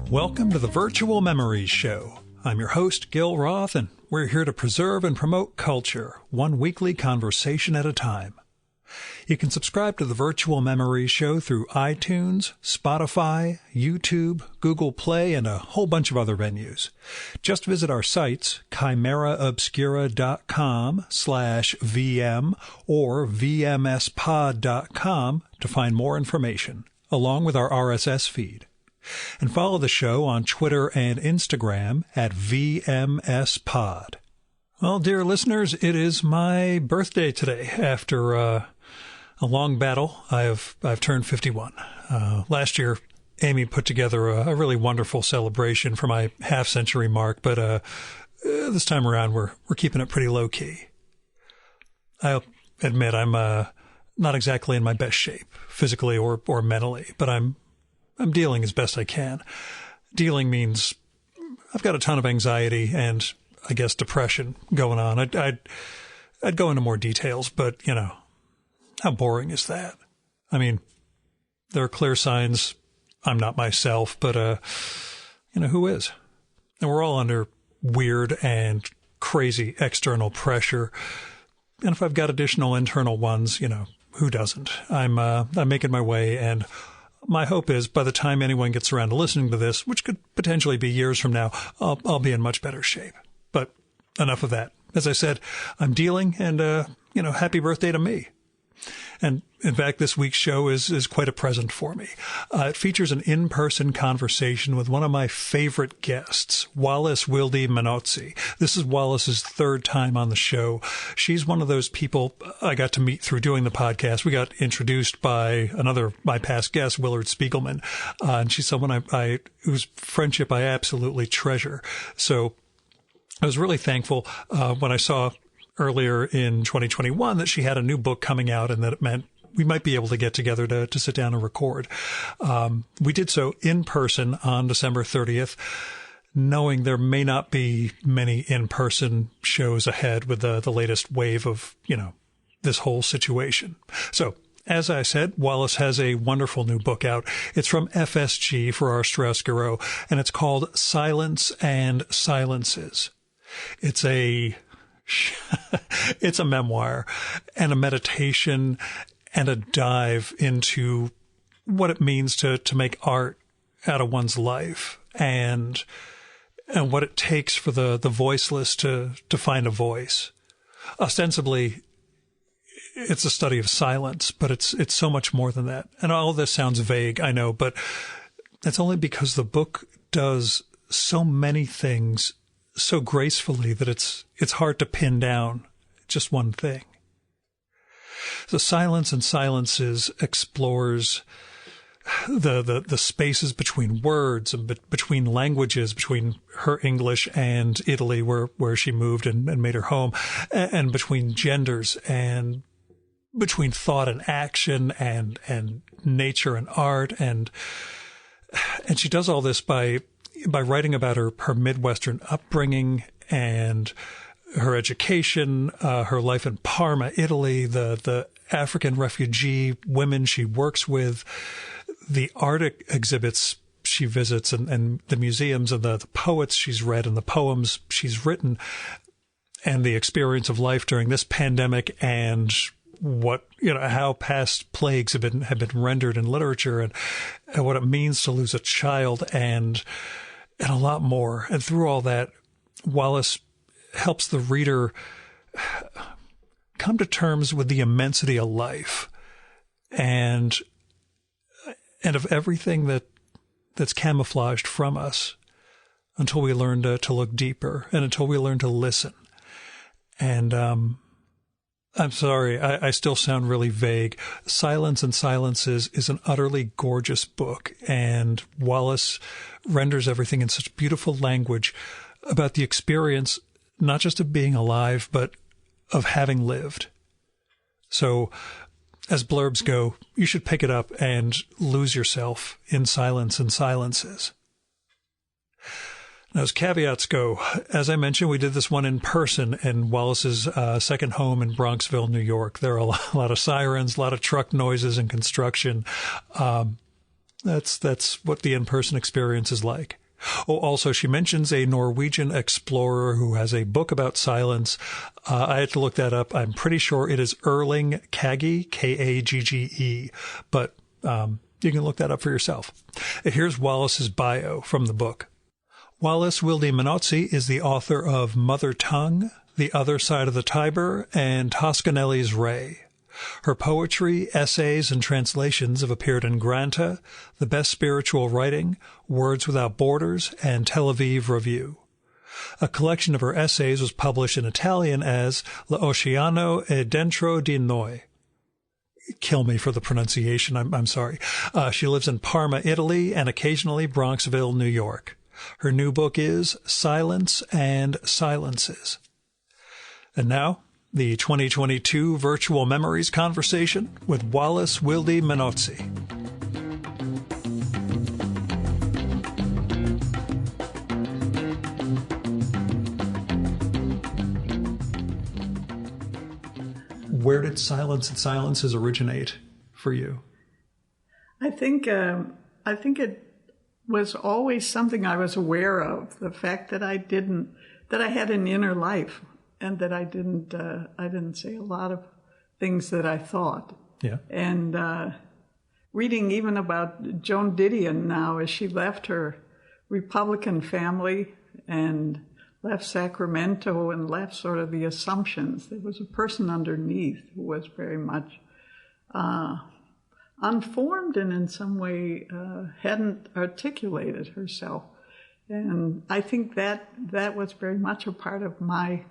Welcome to the Virtual Memories Show. I'm your host, Gil Roth, and we're here to preserve and promote culture, one weekly conversation at a time. You can subscribe to the Virtual Memories Show through iTunes, Spotify, YouTube, Google Play, and a whole bunch of other venues. Just visit our sites, chimeraobscura.com/VM or vmspod.com to find more information, along with our RSS feed. And follow the show on Twitter and Instagram at VMSPod. Well, dear listeners, it is my birthday today. After a long battle, I've turned 51. Last year, Amy put together a really wonderful celebration for my half-century mark, but this time around we're keeping it pretty low-key. I'll admit I'm not exactly in my best shape, physically or mentally, but I'm dealing as best I can. Dealing means I've got a ton of anxiety and, I guess, depression going on. I'd go into more details, but, you know, how boring is that? I mean, there are clear signs I'm not myself, but, you know, who is? And we're all under weird and crazy external pressure. And if I've got additional internal ones, you know, who doesn't? I'm making my way, and my hope is by the time anyone gets around to listening to this, which could potentially be years from now, I'll be in much better shape. But enough of that. As I said, I'm dealing, and, you know, happy birthday to me. And in fact, this week's show is quite a present for me. It features an in-person conversation with one of my favorite guests, Wallis Wilde-Menozzi. This is Wallis's third time on the show. She's one of those people I got to meet through doing the podcast. We got introduced by my past guest, Willard Spiegelman, and she's someone whose friendship I absolutely treasure. So I was really thankful when I saw earlier in 2021 that she had a new book coming out, and that it meant we might be able to get together to sit down and record. We did so in person on December 30th, knowing there may not be many in-person shows ahead with the latest wave of, you know, this whole situation. So, as I said, Wallis has a wonderful new book out. It's from FSG for our Strasbourg, and it's called Silence and Silences. It's a memoir and a meditation and a dive into what it means to make art out of one's life, and what it takes for the voiceless to find a voice. Ostensibly, it's a study of silence, but it's so much more than that. And all this sounds vague, I know, but that's only because the book does so many things so gracefully that it's hard to pin down just one thing. So Silence and Silences explores the spaces between words and between languages, between her English and Italy, where she moved and made her home, and between genders, and between thought and action, and nature and art, and she does all this by writing about her Midwestern upbringing and her education, her life in Parma, Italy, the African refugee women she works with, the art exhibits she visits, and the museums, and the poets she's read, and the poems she's written, and the experience of life during this pandemic, and how past plagues have been rendered in literature, and what it means to lose a child, and a lot more. And through all that, Wallis helps the reader come to terms with the immensity of life and of everything that's camouflaged from us, until we learn to look deeper, and until we learn to listen. And I'm sorry, I still sound really vague. Silence and Silences is an utterly gorgeous book, and Wallis renders everything in such beautiful language about the experience, not just of being alive, but of having lived. So, as blurbs go, you should pick it up and lose yourself in Silence and Silences. Now, as caveats go, as I mentioned, we did this one in person in Wallis's second home in Bronxville, New York. There are a lot of sirens, a lot of truck noises and construction. That's what the in-person experience is like. Oh, also, she mentions a Norwegian explorer who has a book about silence. I had to look that up. I'm pretty sure it is Erling Kagge, Kagge, but you can look that up for yourself. Here's Wallis's bio from the book. Wallis Wilde-Menozzi is the author of Mother Tongue, The Other Side of the Tiber, and Toscanelli's Ray. Her poetry, essays, and translations have appeared in Granta, The Best Spiritual Writing, Words Without Borders, and Tel Aviv Review. A collection of her essays was published in Italian as L'Oceano e dentro di noi. Kill me for the pronunciation, I'm sorry. She lives in Parma, Italy, and occasionally Bronxville, New York. Her new book is Silence and Silences. And now, the 2022 Virtual Memories Conversation with Wallis Wilde-Menozzi. Where did Silence and Silences originate for you? I think it was always something I was aware of. The fact that I had an inner life. And that I didn't say a lot of things that I thought. Yeah. And reading even about Joan Didion now, as she left her Republican family and left Sacramento and left sort of the assumptions. There was a person underneath who was very much unformed and in some way hadn't articulated herself. And I think that was very much a part of my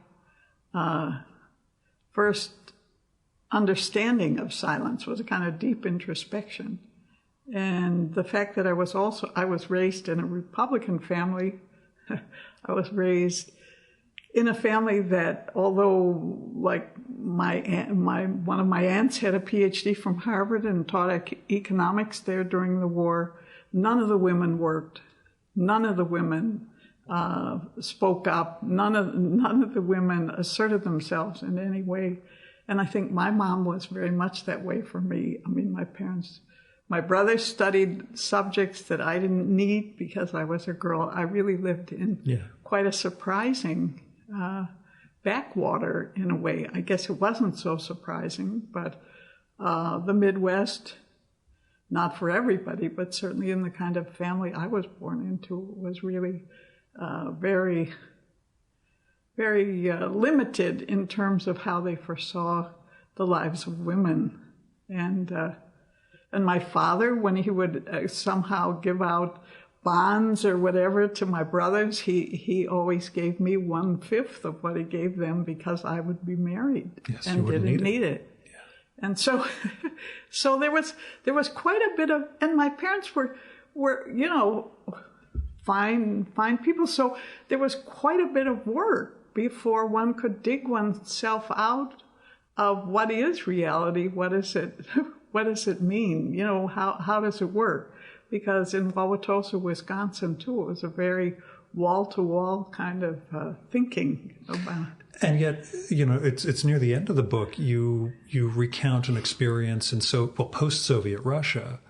first understanding of silence, was a kind of deep introspection. And the fact that I was raised in a Republican family. I was raised in a family that, although like one of my aunts had a PhD from Harvard and taught economics there during the war, none of the women worked. None of the women spoke up. None of the women asserted themselves in any way. And I think my mom was very much that way for me. I mean, my brothers studied subjects that I didn't need because I was a girl. I really lived in quite a surprising backwater in a way. I guess it wasn't so surprising, but the Midwest, not for everybody, but certainly in the kind of family I was born into, was really very, very limited in terms of how they foresaw the lives of women. And my father, when he would somehow give out bonds or whatever to my brothers, he always gave me 1/5 of what he gave them because I would be married and didn't need it. Yeah. And so there was quite a bit of, and my parents were fine people. So there was quite a bit of work before one could dig oneself out of what is reality, what is it. What does it mean? How does it work? Because in Wauwatosa, Wisconsin, too, it was a very wall-to-wall kind of thinking about it. And yet, it's near the end of the book, you recount an experience in post-Soviet Russia,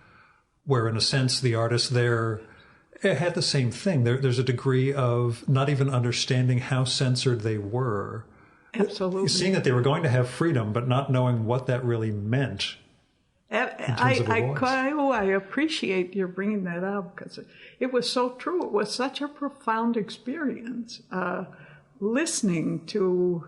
where in a sense the artist there had the same thing. There's a degree of not even understanding how censored they were. Absolutely. Seeing that they were going to have freedom, but not knowing what that really meant. I appreciate your bringing that up because it was so true. It was such a profound experience, listening to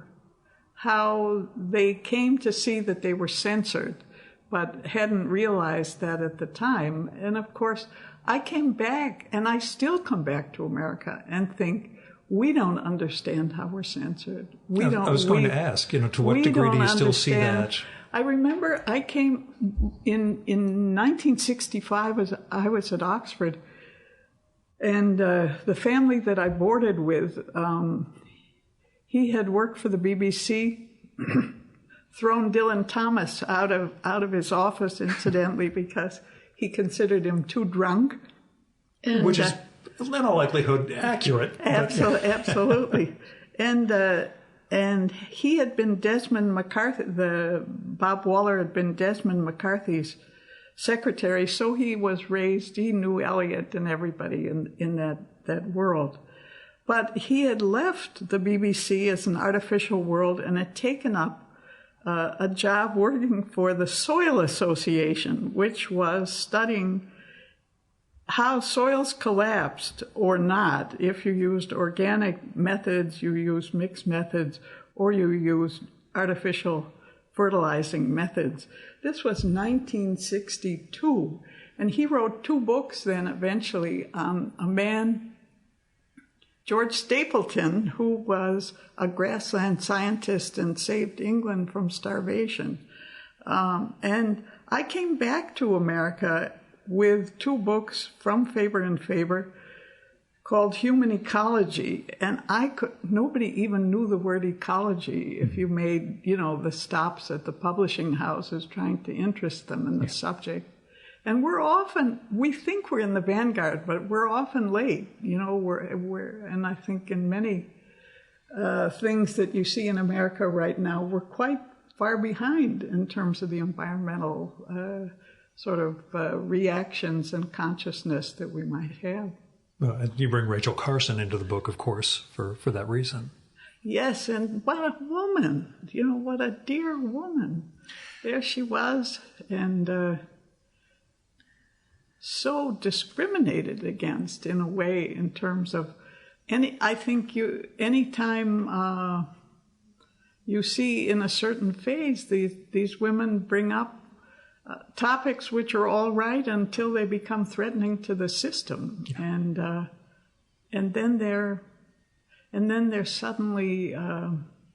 how they came to see that they were censored, but hadn't realized that at the time. And of course, I came back, and I still come back to America and think, we don't understand how we're censored. I was going to ask, to what degree do you still see that? I remember I came in 1965, I was at Oxford, and the family that I boarded with, he had worked for the BBC, thrown Dylan Thomas out of his office, incidentally, because he considered him too drunk. And, which is, in all likelihood, accurate. Absolutely. And he had been Desmond McCarthy, Bob Waller had been Desmond McCarthy's secretary, so he was raised, he knew Eliot and everybody in that world. But he had left the BBC as an artificial world and had taken up a job working for the Soil Association, which was studying how soils collapsed or not if you used organic methods, you used mixed methods, or you used artificial fertilizing methods. This was 1962, and he wrote 2 books then eventually on a man, George Stapleton, who was a grassland scientist and saved England from starvation. And I came back to America with 2 books from Faber and Faber called Human Ecology, and nobody even knew the word ecology if you made, the stops at the publishing houses trying to interest them in the subject. And we think we're in the vanguard, but we're often late, and I think in many things that you see in America right now, we're quite far behind in terms of the environmental reactions and consciousness that we might have. And you bring Rachel Carson into the book, of course, for that reason. Yes, and what a woman, what a dear woman. There she was, and so discriminated against in a way in terms of anytime you see in a certain phase these women bring up topics which are all right until they become threatening to the system, and then they're suddenly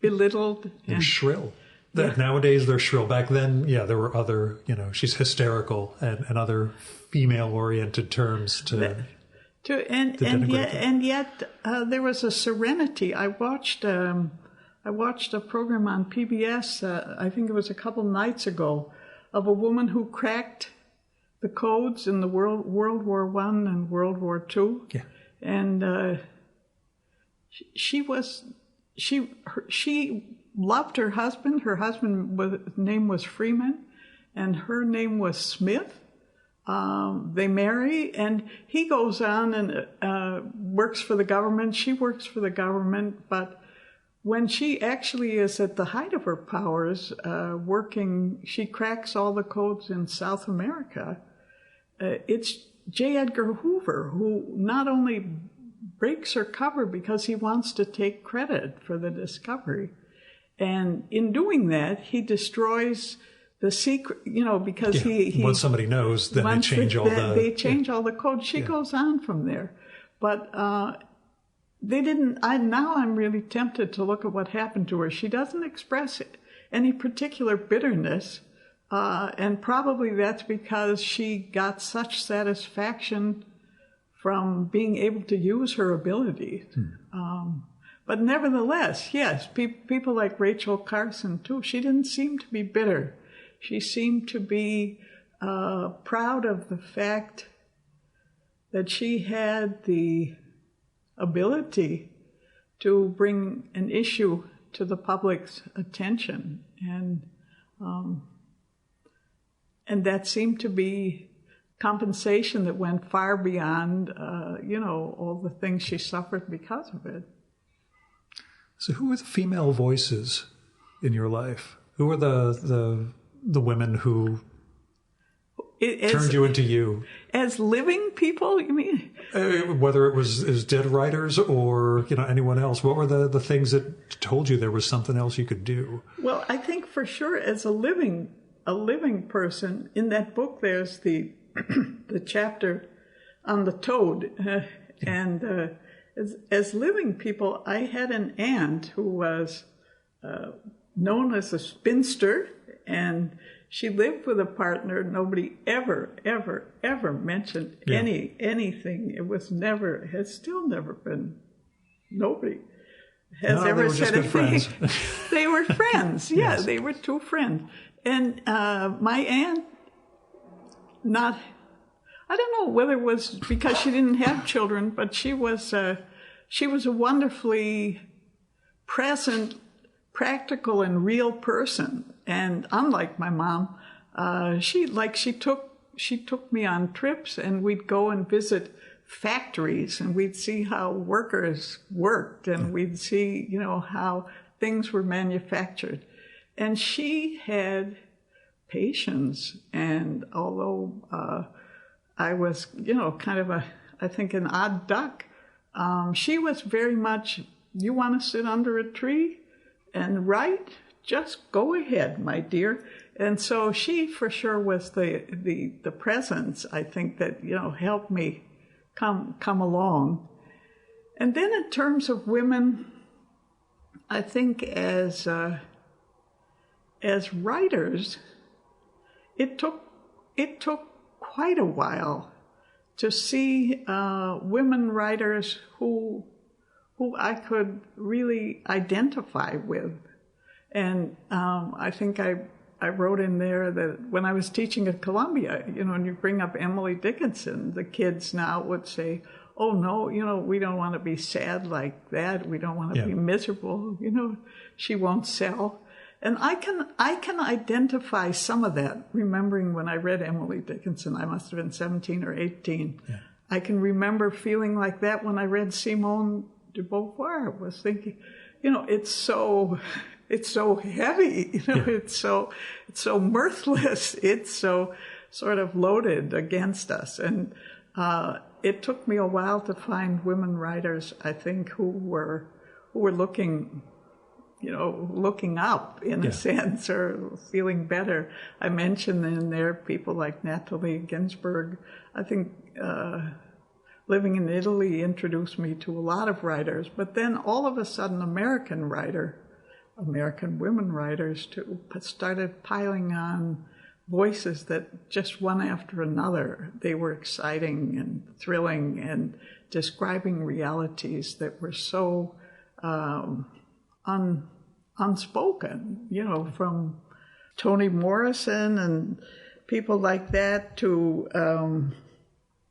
belittled. They're shrill. Nowadays they're shrill. Back then, there were other, she's hysterical and other female-oriented terms and yet there was a serenity. I watched a program on PBS. I think it was a couple nights ago, of a woman who cracked the codes in the World War I and World War II. Yeah. And she loved her husband. Her husband's name was Freeman, and her name was Smith. They marry, and he goes on and works for the government. She works for the government, but when she actually is at the height of her powers, she cracks all the codes in South America. It's J. Edgar Hoover who not only breaks her cover because he wants to take credit for the discovery, and in doing that, he destroys the secret, because he once somebody knows, then they change all the codes. She goes on from there, but they didn't. Now I'm really tempted to look at what happened to her. She doesn't express any particular bitterness, and probably that's because she got such satisfaction from being able to use her abilities. But nevertheless, yes, people like Rachel Carson too. She didn't seem to be bitter. She seemed to be proud of the fact that she had the ability to bring an issue to the public's attention, and that seemed to be compensation that went far beyond all the things she suffered because of it. So who are the female voices in your life? Who are the women who turned you into you? As living people, you mean? Whether it was as dead writers or anyone else, what were the things that told you there was something else you could do? Well, I think for sure, as a living person, in that book, there's the the chapter on the toad, and as living people, I had an aunt who was known as a spinster, and she lived with a partner. Nobody ever mentioned anything. It was has still never been. Nobody has ever said a thing. They were friends. Yeah, yes. They were 2 friends. And my aunt, I don't know whether it was because she didn't have children, but she was a wonderfully present, practical, and real person. And unlike my mom, she took me on trips, and we'd go and visit factories, and we'd see how workers worked, and we'd see, how things were manufactured. And she had patience, and although I was, kind of I think an odd duck, she was very much, you want to sit under a tree and write? Just go ahead, my dear. And so she for sure was the presence, I think, that, helped me come along. And then in terms of women, I think as writers, it took quite a while to see women writers who I could really identify with. And I think I wrote in there that when I was teaching at Columbia, and you bring up Emily Dickinson, the kids now would say, oh, no, we don't want to be sad like that. We don't want to be miserable. She won't sell. And I can identify some of that, remembering when I read Emily Dickinson, I must have been 17 or 18. Yeah. I can remember feeling like that when I read Simone de Beauvoir, was thinking, it's so heavy, it's so mirthless, it's so sort of loaded against us. And it took me a while to find women writers, I think, who were looking up in a sense, or feeling better. I mentioned in there people like Natalie Ginsburg. I think living in Italy introduced me to a lot of writers, but then all of a sudden American women writers too started piling on voices that just one after another, they were exciting and thrilling and describing realities that were so unspoken, from Toni Morrison and people like that to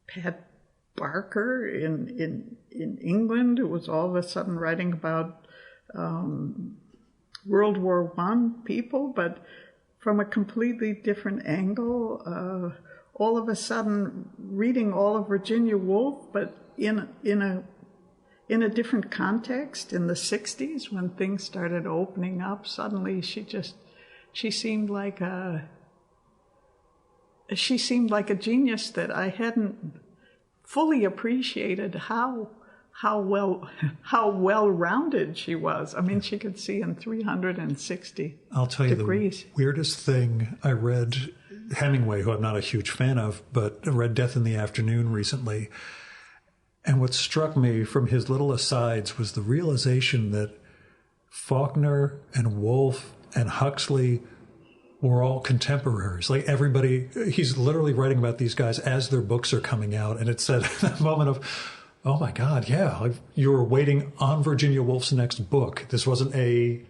Pat Barker in England, who was all of a sudden writing about World War I people, but from a completely different angle. All of a sudden reading all of Virginia Woolf, but in a different context. In the 60s, when things started opening up, suddenly she seemed like a genius that I hadn't fully appreciated how well-rounded she was. I mean, she could see in 360 I'll tell you degrees. The weirdest thing I read, Hemingway, who I'm not a huge fan of, but I read Death in the Afternoon recently. And what struck me from his little asides was the realization that Faulkner and Woolf and Huxley were all contemporaries. Like everybody, he's literally writing about these guys as their books are coming out. And it's at that moment of, oh my God, yeah, like you were waiting on Virginia Woolf's next book. This wasn't a,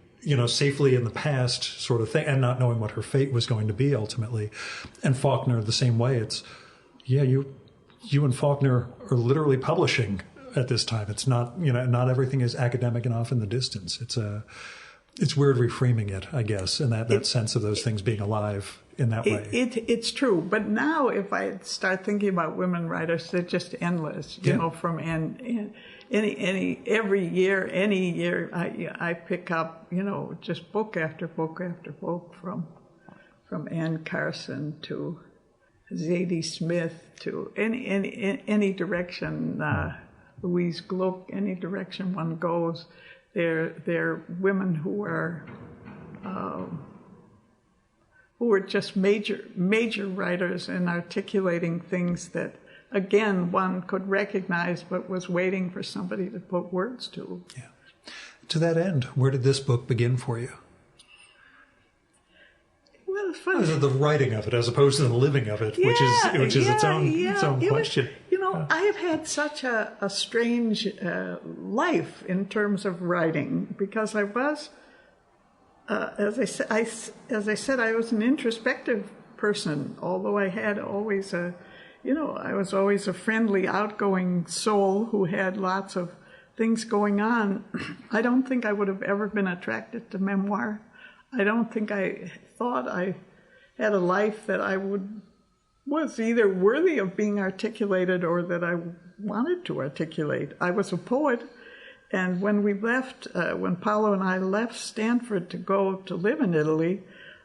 safely in the past sort of thing, and not knowing what her fate was going to be ultimately. And Faulkner the same way. It's, you and Faulkner are literally publishing at this time. It's not, not everything is academic and off in the distance. It's weird reframing it, I guess, and that sense of those things being alive in that way. It's true. But now if I start thinking about women writers, they're just endless, from every year, any year, I pick up, just book after book after book from Anne Carson to Zadie Smith to any direction, Louise Gluck, any direction one goes. They're women who are just major writers and articulating things that, again, one could recognize but was waiting for somebody to put words to. Yeah. To that end, where did this book begin for you? Well, it's funny. The writing of it as opposed to the living of it, which is its own question. I have had such a strange life in terms of writing, because I was, as I said, I was an introspective person. Although I had always I was always a friendly, outgoing soul who had lots of things going on. I don't think I would have ever been attracted to memoir. I don't think I thought I had a life that was either worthy of being articulated or that I wanted to articulate. I was a poet, and when we left, when Paolo and I left Stanford to go to live in Italy,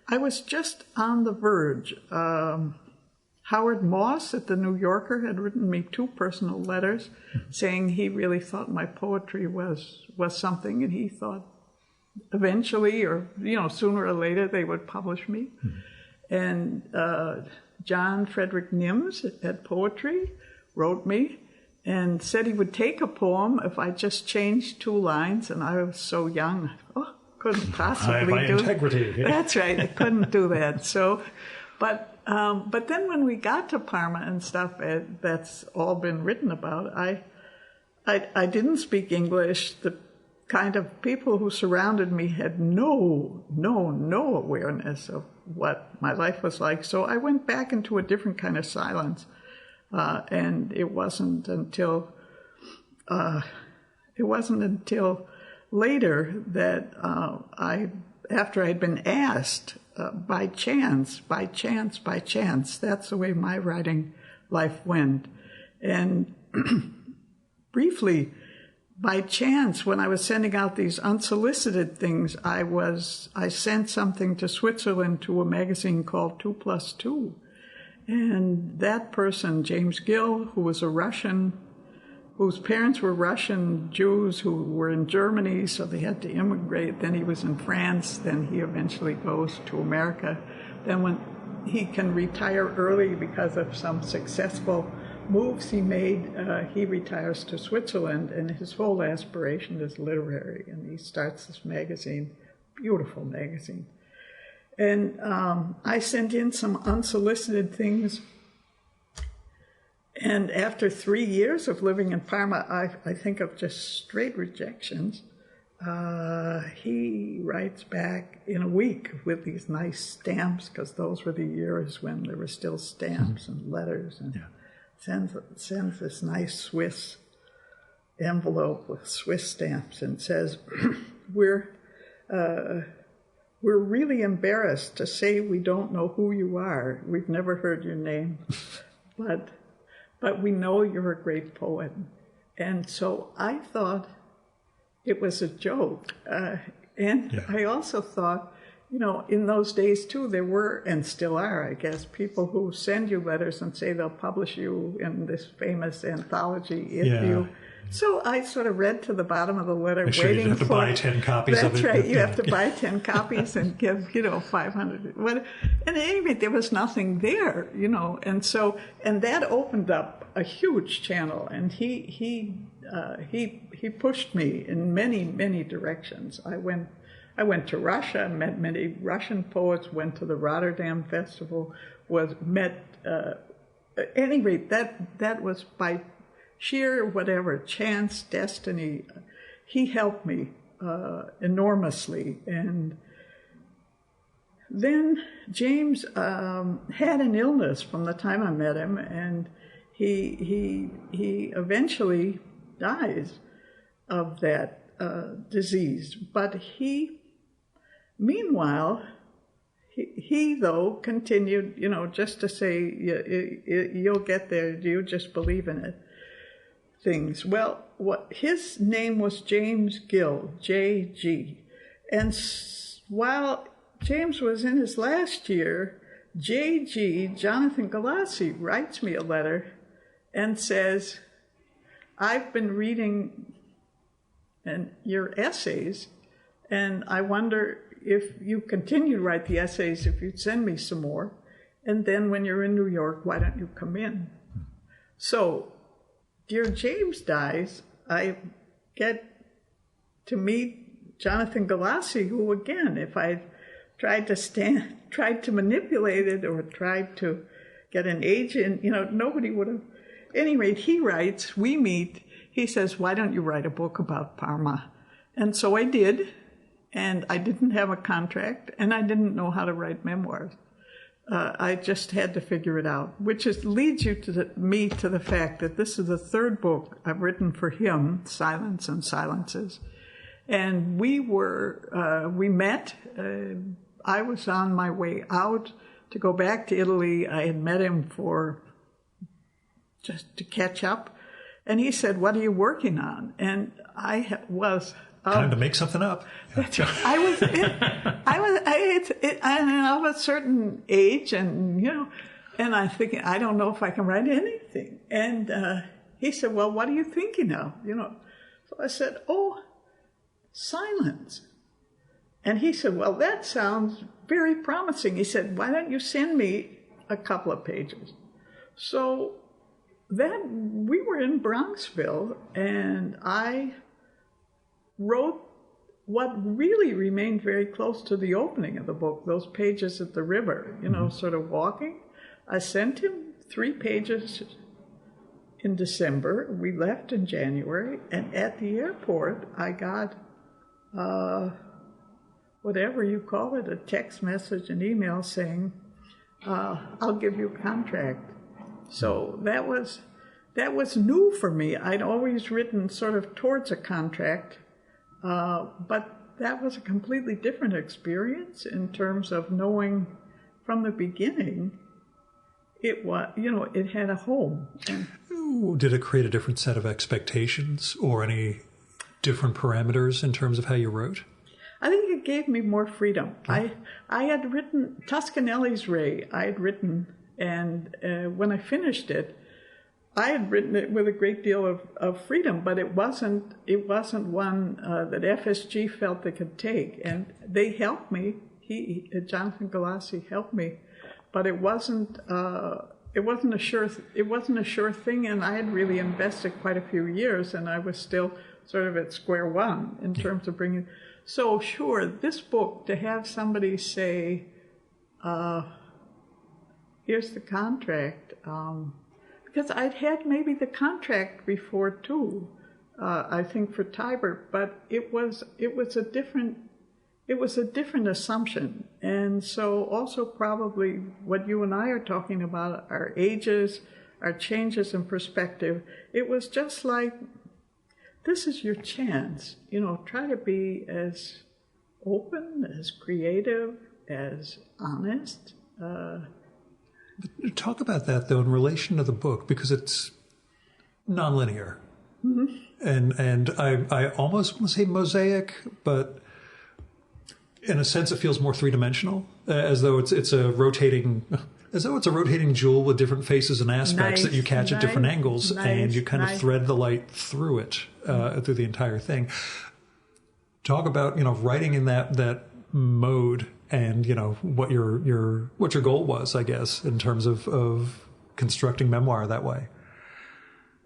I was just on the verge. Howard Moss at the New Yorker had written me 2 personal letters saying he really thought my poetry was something, and he thought eventually, or sooner or later, they would publish me. And John Frederick Nims at Poetry wrote me and said he would take a poem if I just changed 2 lines, and I was so young, couldn't possibly do integrity. Yeah. That's right, I couldn't do that. So, but then when we got to Parma and stuff, that's all been written about. I didn't speak English. The kind of people who surrounded me had no awareness of what my life was like. So I went back into a different kind of silence, and it wasn't until later that after I'd been asked by chance, that's the way my writing life went. And briefly, by chance, when I was sending out these unsolicited things, I sent something to Switzerland to a magazine called 2+2. And that person, James Gill, who was a Russian, whose parents were Russian Jews who were in Germany, so they had to immigrate. Then he was in France. Then he eventually goes to America. Then when he can retire early because of some successful moves he made, he retires to Switzerland, and his whole aspiration is literary. And he starts this magazine, beautiful magazine. And I sent in some unsolicited things. And after 3 years of living in Parma, I think of just straight rejections. He writes back in a week with these nice stamps, because those were the years when there were still stamps and letters, and sends this nice Swiss envelope with Swiss stamps and says, we're really embarrassed to say we don't know who you are. We've never heard your name, but we know you're a great poet. And so I thought it was a joke. I also thought, in those days too, there were, and still are, I guess, people who send you letters and say they'll publish you in this famous anthology if you. So I sort of read to the bottom of the letter, Make sure you have to buy 10 copies of it. That's right. You have to buy 10 copies and give, 500. And at any rate, there was nothing there, and so, and that opened up a huge channel. And he pushed me in many, many directions. I went to Russia, met many Russian poets, went to the Rotterdam Festival, at any rate, that was by sheer whatever, chance, destiny. He helped me enormously. And then James had an illness from the time I met him, and he eventually dies of that disease. But meanwhile, he though continued, just to say, you'll get there, you just believe in it. Things. Well, his name was James Gill, J.G. And while James was in his last year, J.G., Jonathan Galassi, writes me a letter and says, I've been reading your essays, and I wonder if you continue to write the essays, if you'd send me some more. And then when you're in New York, why don't you come in? So, dear James dies, I get to meet Jonathan Galassi, who, again, if I tried to manipulate it or tried to get an agent, nobody would have. At any rate, he writes, we meet, he says, why don't you write a book about Parma? And so I did, and I didn't have a contract, and I didn't know how to write memoirs. I just had to figure it out, which leads you to me to the fact that this is the 3rd book I've written for him, Silence and Silences. And we met. I was on my way out to go back to Italy. I had met him just to catch up. And he said, "What are you working on?" And I was time to make something up. I'm of a certain age, and and I'm thinking, I don't know if I can write anything. And he said, "Well, what are you thinking of?" So I said, "Oh, silence." And he said, "Well, that sounds very promising." He said, "Why don't you send me a couple of pages?" So we were in Bronxville, and I wrote what really remained very close to the opening of the book, those pages at the river, sort of walking. I sent him 3 pages in December. We left in January, and at the airport, I got whatever you call it, a text message, an email saying, "I'll give you a contract." So that was new for me. I'd always written sort of towards a contract, but that was a completely different experience in terms of knowing from the beginning it had a home. Did it create a different set of expectations or any different parameters in terms of how you wrote? I think it gave me more freedom. I had written Toscanelli's Ray. I had written, and when I finished it, I had written it with a great deal of freedom, but it wasn't one that FSG felt they could take, and they helped me. Jonathan Galassi helped me, but it wasn't a sure thing, and I had really invested quite a few years, and I was still sort of at square one in terms of bringing. So sure, this book, to have somebody say, "Here's the contract," because I'd had maybe the contract before too, I think for Tiber, but it was a different assumption, and so also probably what you and I are talking about, our ages, our changes in perspective. It was just like, this is your chance, try to be as open, as creative, as honest. Talk about that, though, in relation to the book, because it's nonlinear. Mm-hmm. And I almost want to say mosaic, but in a sense it feels more three-dimensional, as though it's a rotating jewel with different faces and aspects that you catch at different angles, and you kind of thread the light through it, through the entire thing. Talk about, writing in that mode, and what your goal was, I guess, in terms of constructing memoir that way.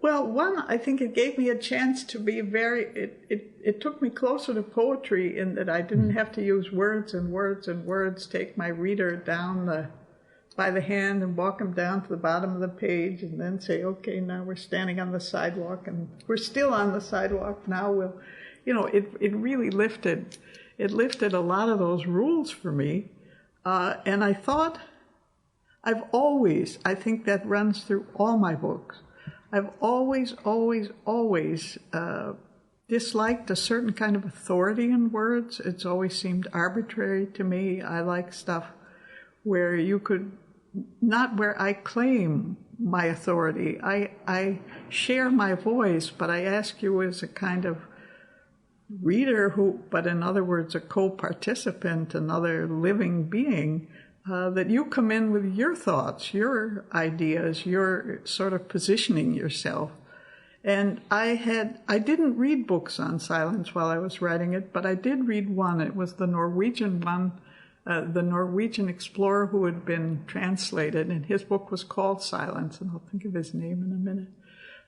Well, one, I think it gave me a chance to be it took me closer to poetry in that I didn't have to use words and words and words, take my reader down by the hand and walk them down to the bottom of the page, and then say, "Okay, now we're standing on the sidewalk, and we're still on the sidewalk. Now we'll," it really lifted a lot of those rules for me. And I thought, I think that runs through all my books. I've always disliked a certain kind of authority in words. It's always seemed arbitrary to me. I like stuff where you could, not where I claim my authority. I share my voice, but I ask you as a kind of reader but in other words, a co-participant, another living being, that you come in with your thoughts, your ideas, your sort of positioning yourself. And I didn't read books on silence while I was writing it, but I did read one. It was the Norwegian one, the Norwegian explorer who had been translated, and his book was called Silence, and I'll think of his name in a minute.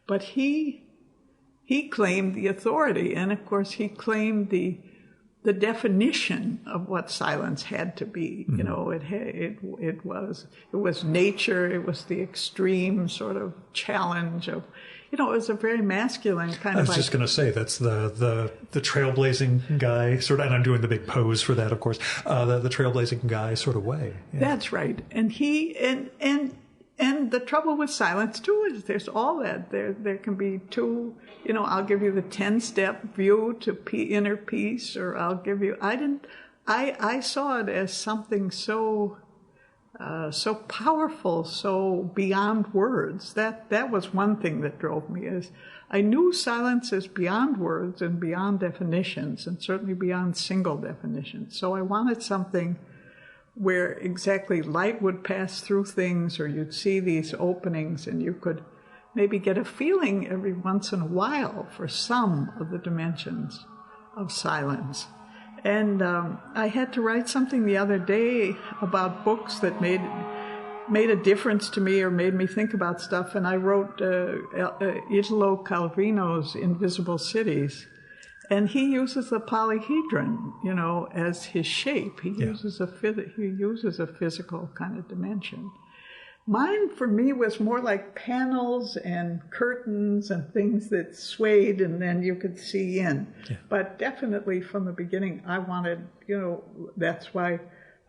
But he claimed the authority, and of course he claimed the definition of what silence had to be. Mm-hmm. It was nature. It was the extreme sort of challenge of, it was a very masculine kind of. I was just going to say that's the trailblazing guy sort of, and I'm doing the big pose for that, of course. The trailblazing guy sort of way. Yeah. That's right, and And the trouble with silence, too, is there's all that. There can be two, I'll give you the 10-step view to inner peace, or I'll give you, I saw it as something so so powerful, so beyond words. That was one thing that drove me, is I knew silence is beyond words and beyond definitions, and certainly beyond single definitions. So I wanted something where exactly light would pass through things, or you'd see these openings and you could maybe get a feeling every once in a while for some of the dimensions of silence. And I had to write something the other day about books that made a difference to me or made me think about stuff, and I wrote Italo Calvino's Invisible Cities. And he uses the polyhedron, as his shape. He uses a physical kind of dimension. Mine, for me, was more like panels and curtains and things that swayed and then you could see in. Yeah. But definitely from the beginning, I wanted, that's why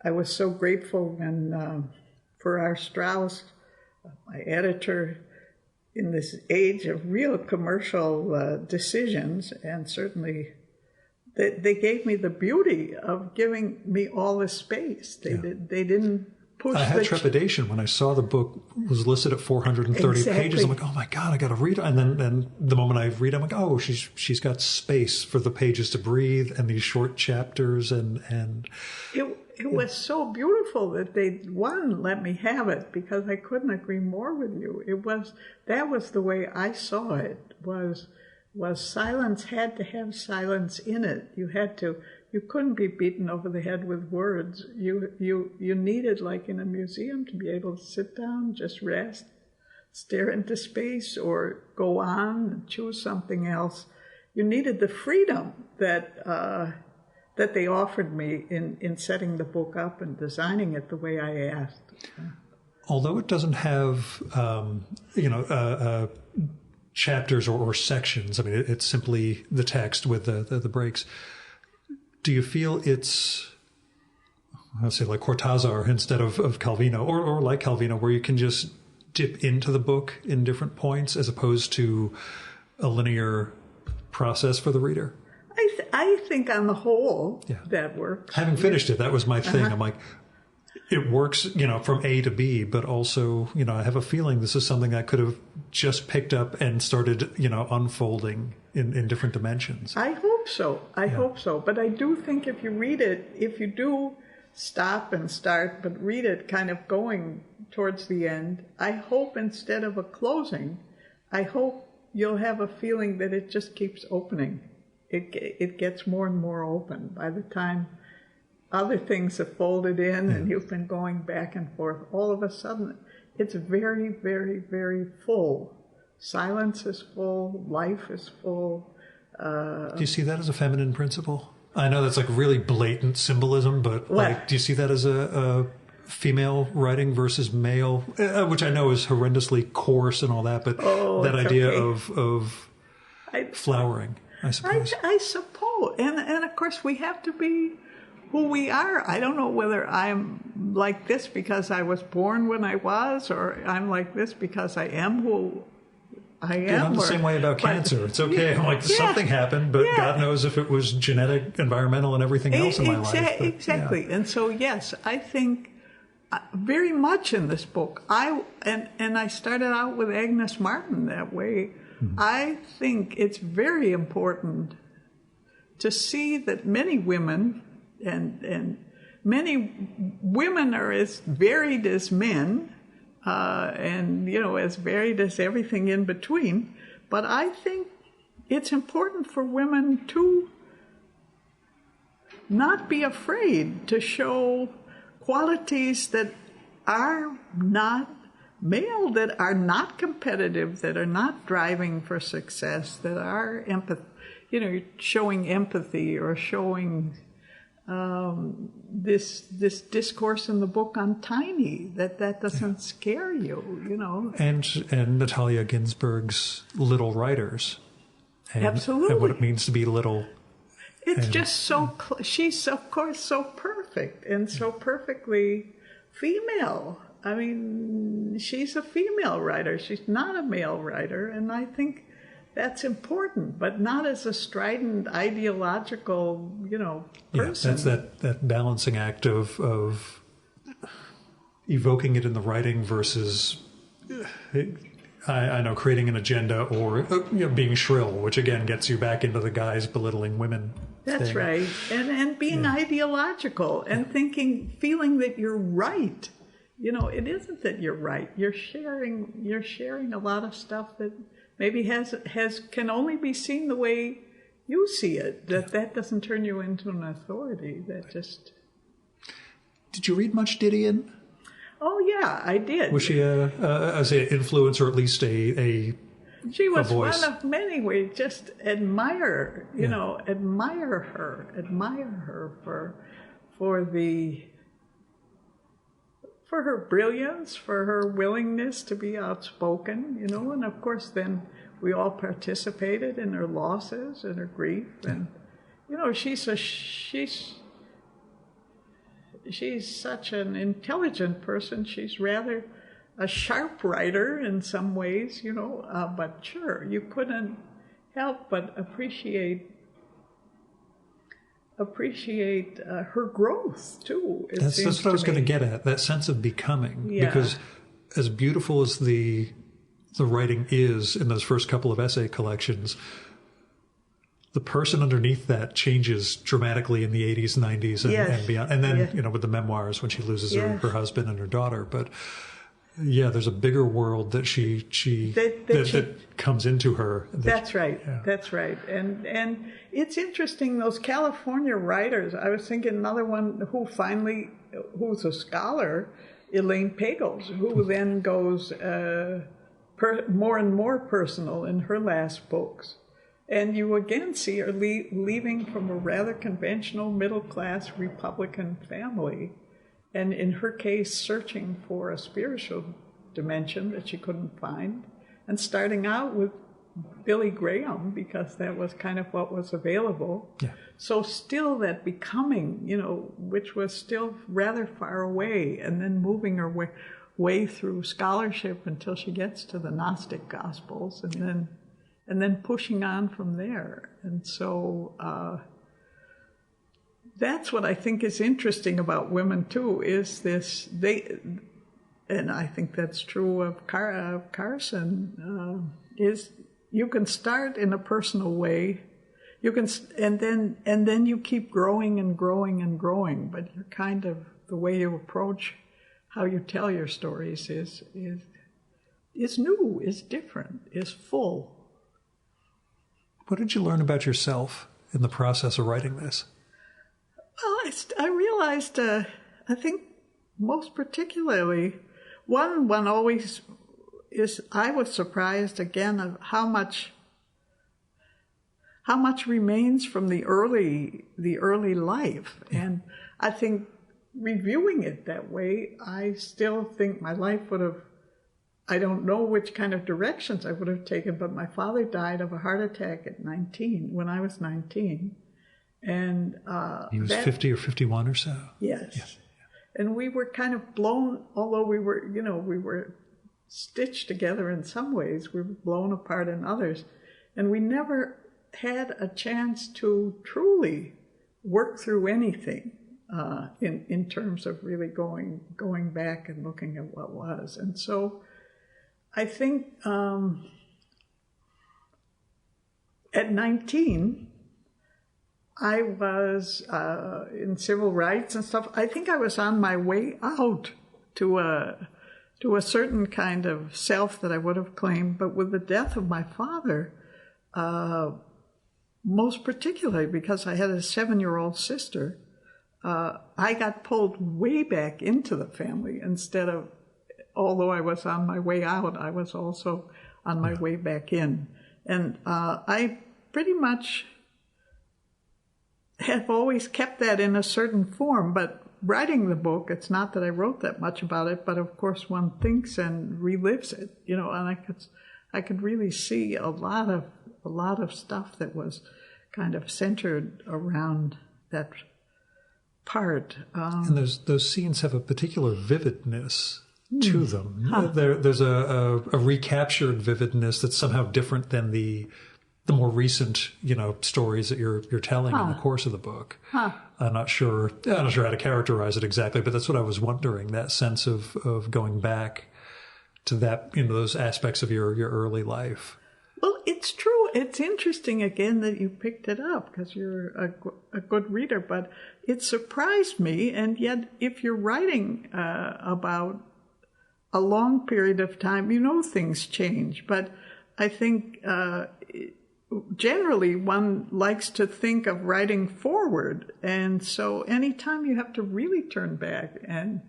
I was so grateful when, for our Strauss, my editor, in this age of real commercial decisions, and certainly they gave me the beauty of giving me all the space. They didn't push. I had trepidation when I saw the book was listed at 430 pages. I'm like, oh my God, I got to read it. And then the moment I read it, I'm like, oh, she's got space for the pages to breathe and these short chapters and. It was so beautiful that they, let me have it, because I couldn't agree more with you. That was the way I saw it, was silence had to have silence in it. You couldn't be beaten over the head with words. You needed, like in a museum, to be able to sit down, just rest, stare into space, or go on and choose something else. You needed the freedom that they offered me in setting the book up and designing it the way I asked. Although it doesn't have, chapters or sections, I mean, it's simply the text with the breaks. Do you feel it's, I'll say like Cortázar instead of Calvino, or like Calvino, where you can just dip into the book in different points as opposed to a linear process for the reader? I think on the whole, that works. Having finished it, that was my thing. I'm like, it works, from A to B, but also, I have a feeling this is something I could have just picked up and started, unfolding in different dimensions. I hope so. I hope so. But I do think if you read it, if you do stop and start, but read it kind of going towards the end, I hope instead of a closing, I hope you'll have a feeling that it just keeps opening. It gets more and more open. By the time other things have folded in and you've been going back and forth, all of a sudden it's very, very, very full. Silence is full. Life is full. Do you see that as a feminine principle? I know that's like really blatant symbolism, but do you see that as a female writing versus male, which I know is horrendously coarse and all that, but that idea of flowering? I suppose. I suppose. And of course, we have to be who we are. I don't know whether I'm like this because I was born when I was, or I'm like this because I am who I am. I'm the same way about cancer. It's okay. I'm like, something happened, but God knows if it was genetic, environmental, and everything else in my life. But, exactly. And so, yes, I think very much in this book, I started out with Agnes Martin that way. I think it's very important to see that many women and many women are as varied as men, and as varied as everything in between. But I think it's important for women to not be afraid to show qualities that are not male, that are not competitive, that are not driving for success, that are showing empathy or showing this discourse in the book on tiny, that doesn't scare you, And Natalia Ginsburg's Little Writers. Absolutely. And what it means to be little. It's just she's, of course, so perfect and so perfectly female. I mean, she's a female writer. She's not a male writer, and I think that's important, but not as a strident ideological, person. Yeah, that's that balancing act of evoking it in the writing versus, I know, creating an agenda or being shrill, which again gets you back into the guys belittling women. That's right. And being ideological and feeling that you're right. It isn't that you're right. You're sharing a lot of stuff that maybe can only be seen the way you see it. That doesn't turn you into an authority. That just. Did you read much Didion? Oh yeah, I did. Was she as an influence, or at least a She was voice? One of many. We just admire her for her brilliance, for her willingness to be outspoken, and of course then we all participated in her losses and her grief, and she's such an intelligent person. She's rather a sharp writer in some ways, but sure, you couldn't help but appreciate her growth too. That's what I was going to get at, that sense of becoming. Yeah. Because as beautiful as the writing is in those first couple of essay collections, the person underneath that changes dramatically in the 80s, 90s, and beyond. And then, with the memoirs when she loses her husband and her daughter. But yeah, there's a bigger world that that comes into her. That's right. Yeah. That's right. And it's interesting, those California writers. I was thinking another one who's a scholar, Elaine Pagels, who then goes more and more personal in her last books. And you again see her leaving from a rather conventional middle-class Republican family, and in her case, searching for a spiritual dimension that she couldn't find, and starting out with Billy Graham because that was kind of what was available. Yeah. So still that becoming, which was still rather far away, and then moving her way through scholarship until she gets to the Gnostic Gospels, and then pushing on from there. And so that's what I think is interesting about women too, is this, and I think that's true of Carson, is you can start in a personal way, and then you keep growing and growing and growing, but you're kind of, the way you approach how you tell your stories is new, is different, is full. What did you learn about yourself in the process of writing this? Well, I realized, I think most particularly, one always is, I was surprised again of how much remains from the early life. Yeah. And I think reviewing it that way, I still think my life would have, I don't know which kind of directions I would have taken, but my father died of a heart attack at 19, when I was 19. And he was 50 or 51 or so? Yes. Yeah. And we were kind of blown, although we were stitched together in some ways, we were blown apart in others. And we never had a chance to truly work through anything in terms of really going back and looking at what was. And so I think at 19, I was in civil rights and stuff. I think I was on my way out to a certain kind of self that I would have claimed. But with the death of my father, most particularly because I had a 7-year-old sister, I got pulled way back into the family instead of, although I was on my way out, I was also on my way back in. And I pretty much have always kept that in a certain form, but writing the book, it's not that I wrote that much about it, but of course one thinks and relives it, and I could really see a lot of stuff that was kind of centered around that part. And those scenes have a particular vividness to them. Huh. There's a recaptured vividness that's somehow different than the more recent, stories that you're telling in the course of the book. Huh. I'm not sure how to characterize it exactly, but that's what I was wondering, that sense of going back to that, those aspects of your early life. Well, it's true. It's interesting, again, that you picked it up because you're a good reader, but it surprised me. And yet, if you're writing about a long period of time, things change. But I think generally one likes to think of writing forward. And so anytime you have to really turn back and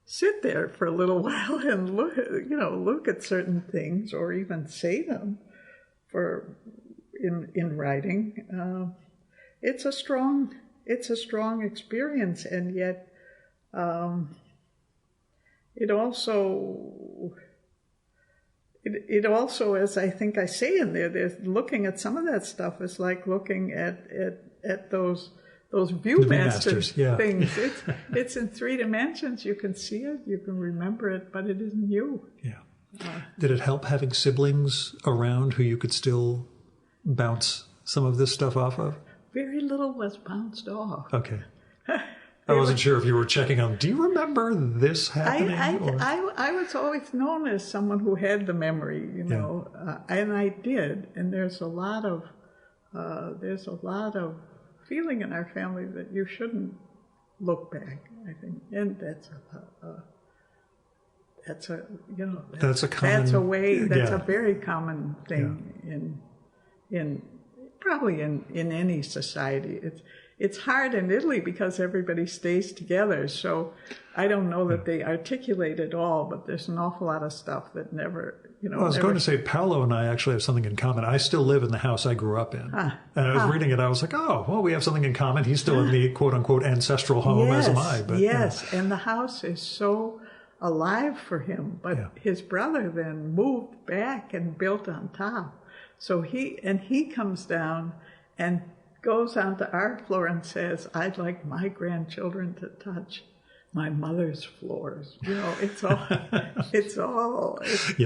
sit there for a little while and look at certain things or even say them in writing, it's a strong experience. And yet it also, as I think I say in there, there's looking at some of that stuff is like looking at those Viewmasters things. It's in 3 dimensions. You can see it, you can remember it, but it isn't you. Yeah. Did it help having siblings around who you could still bounce some of this stuff off of? Very little was bounced off. Okay. I wasn't sure if you were checking on, do you remember this happening? I was always known as someone who had the memory, and I did. And there's a lot of feeling in our family that you shouldn't look back, I think. And that's a very common thing in probably in any society. It's hard in Italy because everybody stays together. So I don't know that they articulate it all, but there's an awful lot of stuff that never, Well, I was going to say, Paolo and I actually have something in common. I still live in the house I grew up in. And I was reading it, I was like, oh, well, we have something in common. He's still in the quote-unquote ancestral home, as am I. But, and the house is so alive for him. But his brother then moved back and built on top. So he comes down and goes onto our floor and says, I'd like my grandchildren to touch my mother's floors. It's all.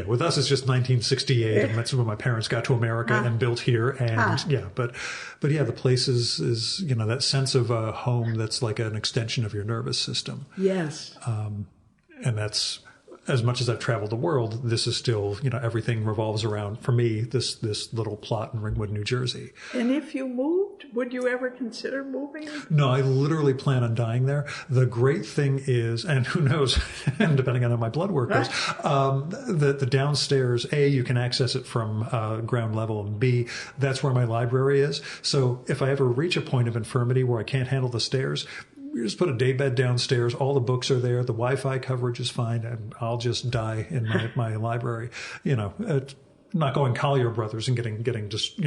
With us it's just 1968, and that's when my parents got to America and built here. And but the place is that sense of a home that's like an extension of your nervous system. Yes. And that's, as much as I've traveled the world, this is still, everything revolves around, for me, this little plot in Ringwood, New Jersey. And if you moved, would you ever consider moving? No, I literally plan on dying there. The great thing is, and who knows, and depending on how my blood work goes, the downstairs, A, you can access it from ground level, and B, that's where my library is. So if I ever reach a point of infirmity where I can't handle the stairs, you just put a daybed downstairs. All the books are there. The Wi-Fi coverage is fine, and I'll just die in my library. Not going Collier Brothers and getting just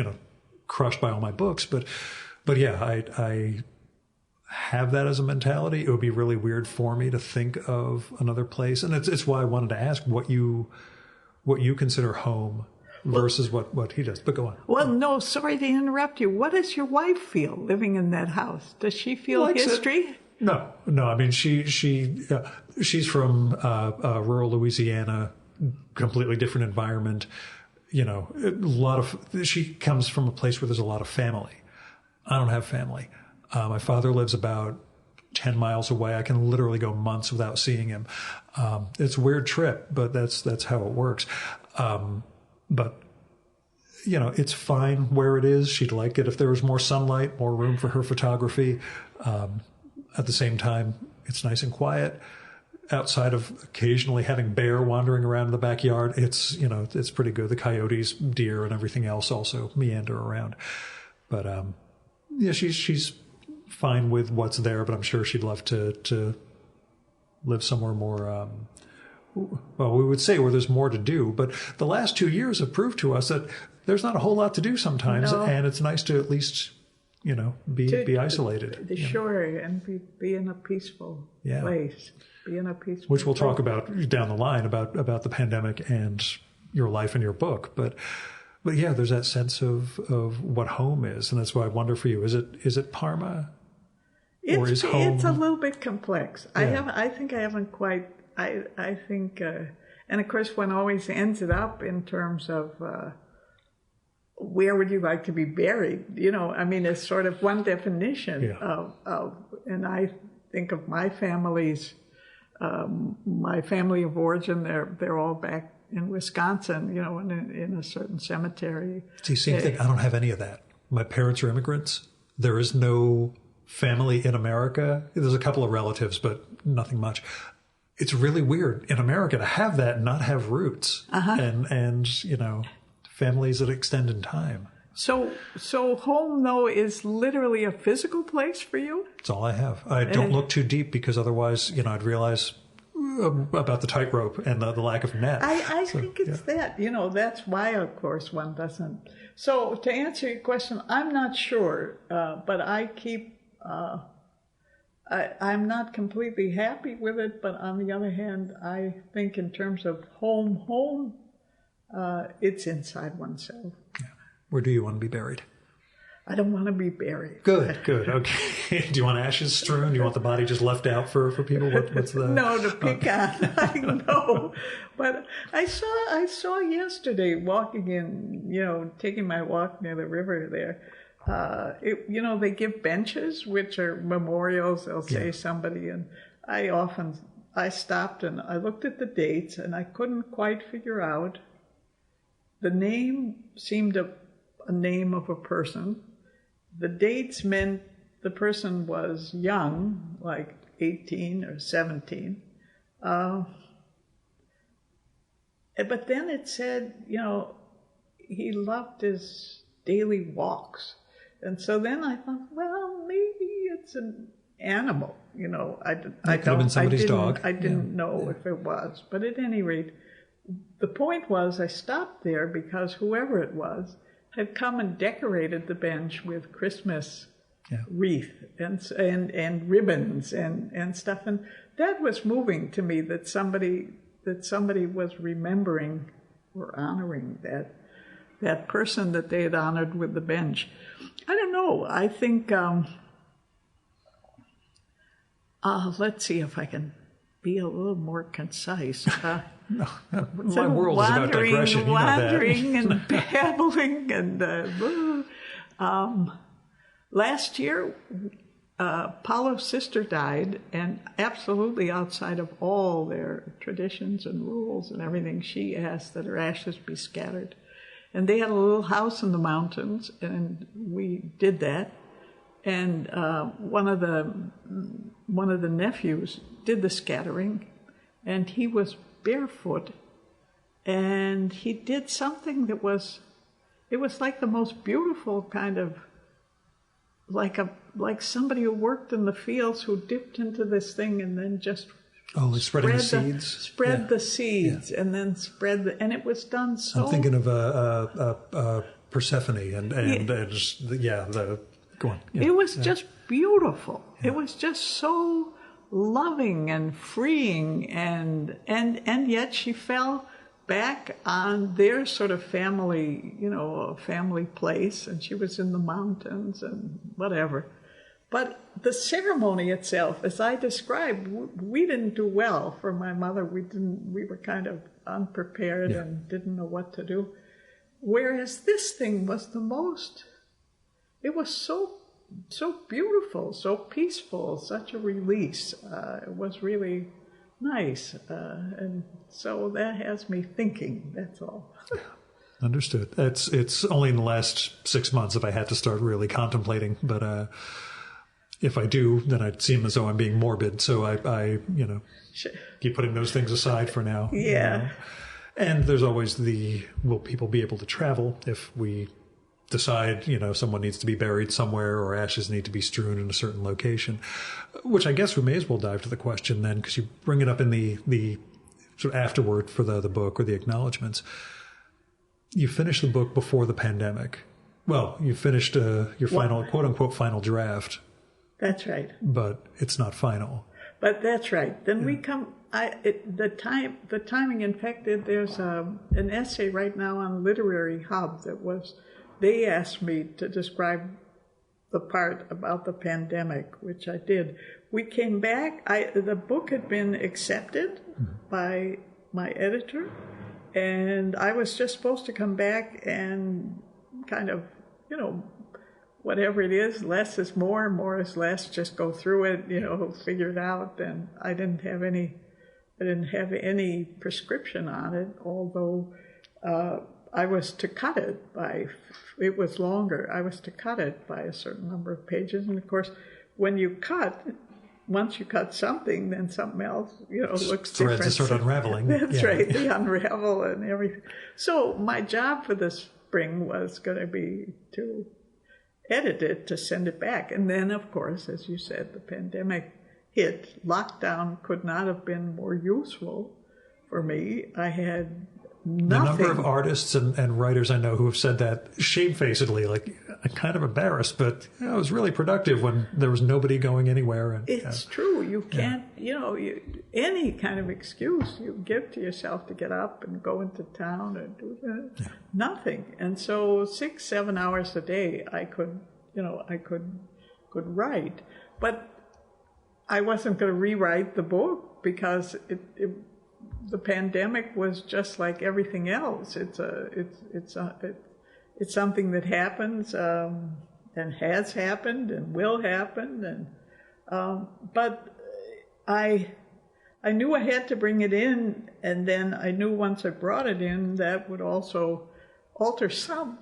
crushed by all my books. But I have that as a mentality. It would be really weird for me to think of another place, and it's why I wanted to ask what you consider home versus what he does. But go on. Well, no, sorry to interrupt you. What does your wife feel living in that house? Does she feel history? No. I mean, she's from rural Louisiana, completely different environment. She comes from a place where there's a lot of family. I don't have family. My father lives about 10 miles away. I can literally go months without seeing him. It's a weird trip, but that's how it works. But, it's fine where it is. She'd like it if there was more sunlight, more room for her photography. At the same time, it's nice and quiet. Outside of occasionally having bear wandering around in the backyard, it's pretty good. The coyotes, deer, and everything else also meander around. But, she's fine with what's there, but I'm sure she'd love to live somewhere more, we would say where there's more to do, but the last 2 years have proved to us that there's not a whole lot to do sometimes, and it's nice to at least, be isolated. Sure, and be in a peaceful place. Be in a peaceful Which we'll talk about down the line about the pandemic and your life in your book, but there's that sense of what home is, and that's why I wonder for you, is it Parma, or is home? It's a little bit complex. Yeah. I think I haven't quite. I think, and of course, one always ends it up in terms of where would you like to be buried? You know, I mean, it's sort of one definition Yeah. of, and I think of my family of origin, they're all back in Wisconsin, you know, in a certain cemetery. See, same thing. I don't have any of that. My parents are immigrants. There is no family in America. There's a couple of relatives, but nothing much. It's really weird in America to have that and not have roots and you know, families that extend in time. So home, though, is literally a physical place for you? That's all I have. I don't look too deep because otherwise, you know, I'd realize about the tightrope and the lack of net. I think it's that. You know, that's why, of course, one doesn't. So to answer your question, I'm not sure, but I keep... I'm not completely happy with it, but on the other hand, I think in terms of home, it's inside oneself. Yeah. Where do you want to be buried? I don't want to be buried. Good. Okay. Do you want ashes strewn? Do you want the body just left out for people? What's the... No, to pick on. I know. But I saw yesterday walking in, you know, taking my walk near the river there. You know, they give benches, which are memorials. They'll say somebody, and I stopped and I looked at the dates, and I couldn't quite figure out. The name seemed a name of a person. The dates meant the person was young, like 18 or 17. But then it said, you know, he loved his daily walks. And so then I thought, well, maybe it's an animal, you know. I didn't know if it was. But at any rate, the point was I stopped there because whoever it was had come and decorated the bench with Christmas wreath and ribbons and stuff. And that was moving to me, that somebody was remembering or honoring that person that they had honored with the bench. I don't know. I think, let's see if I can be a little more concise. My world is about digression. Wandering and babbling. And last year, Paulo's sister died, and absolutely outside of all their traditions and rules and everything, she asked that her ashes be scattered. And they had a little house in the mountains, and we did that. And one of the nephews did the scattering, and he was barefoot, and he did something that was like the most beautiful kind of like somebody who worked in the fields who dipped into this thing and then just spreading the seeds. Spread the seeds and then and it was done so. I'm thinking of Persephone and go on. Yeah. It was just beautiful. Yeah. It was just so loving and freeing, and yet she fell back on their sort of family, you know, family place, and she was in the mountains and whatever. But the ceremony itself, as I described, we didn't do well for my mother. We were kind of unprepared and didn't know what to do. Whereas this thing was it was so beautiful, so peaceful, such a release. It was really nice. And so that has me thinking, that's all. Understood. It's only in the last 6 months if I had to start really contemplating, but if I do, then I'd seem as though I'm being morbid. So I keep putting those things aside for now. Yeah. You know? And there's always will people be able to travel if we decide, someone needs to be buried somewhere or ashes need to be strewn in a certain location, which I guess we may as well dive to the question then, because you bring it up in the sort of afterword for the book or the acknowledgments. You finished the book before the pandemic. Well, you finished your final, quote unquote, final draft. That's right. But it's not final. But that's right. Then we come. The timing. In fact, there's an essay right now on Literary Hub that was. They asked me to describe the part about the pandemic, which I did. We came back. The book had been accepted by my editor, and I was just supposed to come back and kind of, whatever it is, less is more, more is less, just go through it, figure it out. And I didn't have any prescription on it, although I was to cut it it was longer. I was to cut it by a certain number of pages. And of course, once you cut something, then something else, looks different. Threads start unraveling. That's right, they unravel and everything. So my job for the spring was going to be to edit it, to send it back. And then, of course, as you said, the pandemic hit. Lockdown could not have been more useful for me. I had nothing. The number of artists and writers I know who have said that shamefacedly, like, I'm kind of embarrassed, but it was really productive when there was nobody going anywhere. And, it's true. You can't, any kind of excuse you give to yourself to get up and go into town and do that. Yeah. Nothing. And so 6-7 hours a day I could write. But I wasn't going to rewrite the book because the pandemic was just like everything else. It's something that happens and has happened and will happen. And but I knew I had to bring it in, and then I knew once I brought it in, that would also alter some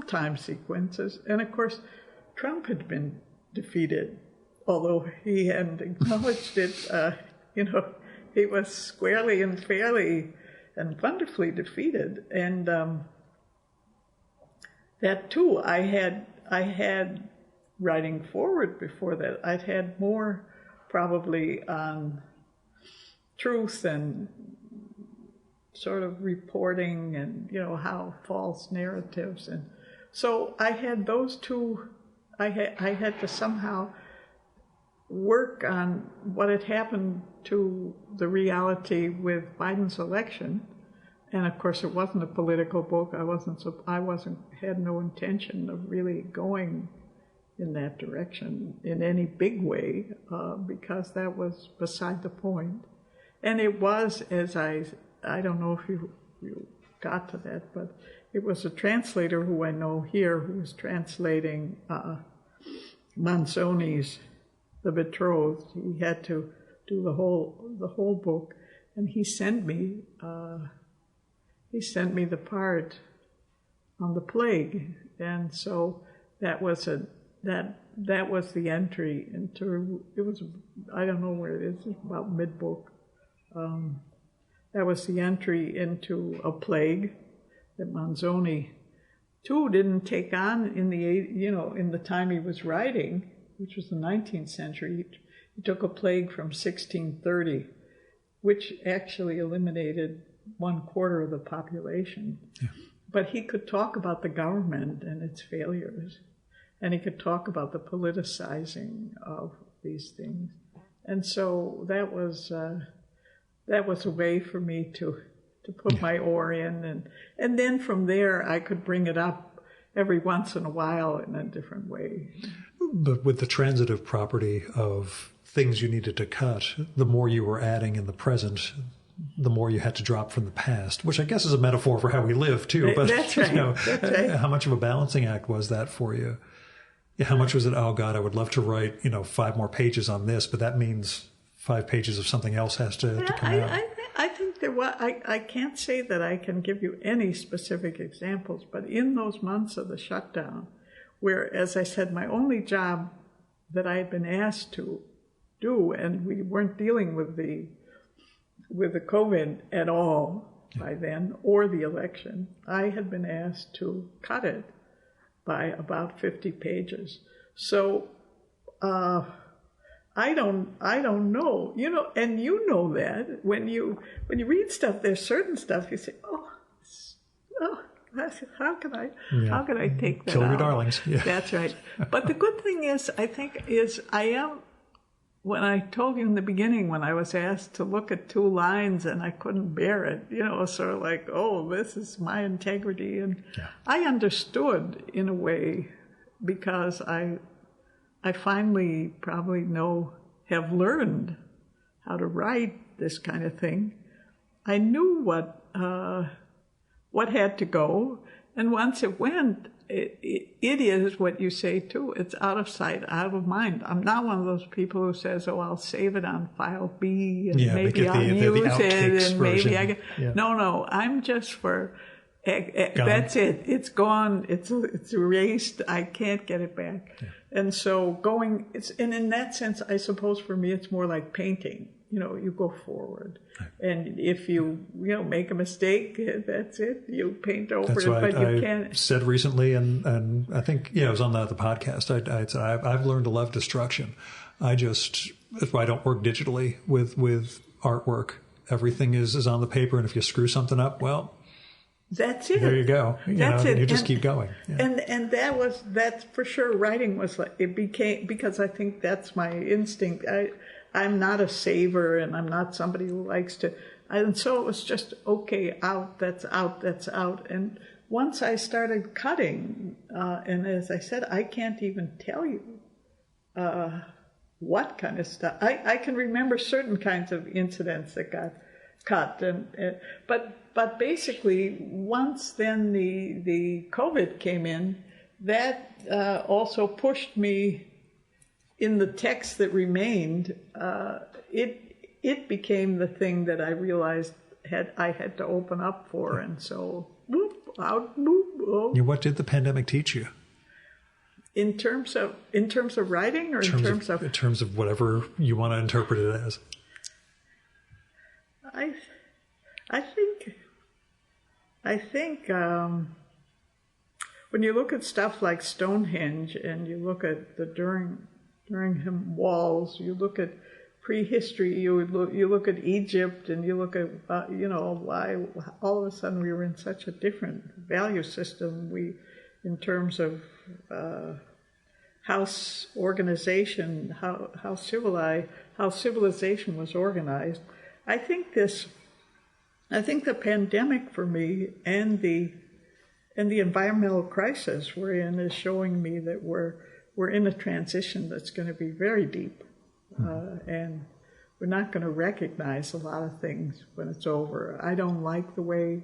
time sequences. And of course, Trump had been defeated, although he hadn't acknowledged it. He was squarely and fairly and wonderfully defeated. And that too, I had writing forward before that. I'd had more probably on truth and sort of reporting and, how false narratives. And so I had those two. I had to somehow work on what had happened to the reality with Biden's election. And of course, it wasn't a political book. I had no intention of really going in that direction in any big way, because that was beside the point. And it was, as I don't know if you got to that, but it was a translator who I know here who was translating Manzoni's The Betrothed. He had to do the whole book, and he sent me the part on the plague, and so that was the entry into. It was, I don't know where it is. It's about mid-book. That was the entry into a plague that Manzoni too didn't take on in the time he was writing, which was the 19th century. He took a plague from 1630, which actually eliminated 1/4 of the population. Yeah. But he could talk about the government and its failures, and he could talk about the politicizing of these things. And so that was a way for me to put my oar in, and then from there I could bring it up every once in a while in a different way. But with the transitive property of things you needed to cut, the more you were adding in the present, the more you had to drop from the past, which I guess is a metaphor for how we live too. But that's right. That's right. How much of a balancing act was that for you? How much was it? Oh God, I would love to write 5 more pages on this, but that means 5 pages of something else has to come out. I think there was. I can't say that I can give you any specific examples, but in those months of the shutdown, where, as I said, my only job that I had been asked to do, and we weren't dealing with the COVID at all by then, or the election, I had been asked to cut it by about 50 pages. So I don't know, and that when you read stuff, there's certain stuff you say, how can I take that Kill out? your darlings. Yeah. That's right. But the good thing is, I think, when I told you in the beginning, when I was asked to look at 2 lines and I couldn't bear it, sort of like, this is my integrity. And I understood in a way, because I finally probably have learned how to write this kind of thing. I knew what had to go, And once it went, it is what you say too. It's out of sight, out of mind. I'm not one of those people who says, "Oh, I'll save it on file B and maybe I'll use it and maybe I get." Yeah. No. I'm just for. That's it. It's gone. It's erased. I can't get it back. Yeah. And so and in that sense, I suppose for me, it's more like painting. You go forward. Right. And if you make a mistake, that's it. You paint over it, but you can't. I said recently, and I think, it was on the podcast, I've learned to love destruction. That's why I don't work digitally with artwork. Everything is on the paper, and if you screw something up, well, that's it. There you go. That's it. You just keep going. Yeah. And that's for sure. Writing was like, it became, because I think that's my instinct. I'm not a saver, and I'm not somebody who likes to. And so it was just, okay, out, that's out, that's out. And once I started cutting, and as I said, I can't even tell you what kind of stuff. I can remember certain kinds of incidents that got cut, but basically, once then the COVID came in, that also pushed me in the text that remained. It became the thing that I realized I had to open up for, and so boop out, boop. Oh. What did the pandemic teach you? In terms of writing, or in terms of whatever you want to interpret it as. I think when you look at stuff like Stonehenge, and you look at the Durham walls, you look at prehistory, you look at Egypt, and you look at why all of a sudden we were in such a different value system. In terms of house organization, how civilization was organized. I think the pandemic for me and the environmental crisis we're in is showing me that we're in a transition that's going to be very deep, and we're not going to recognize a lot of things when it's over. I don't like the way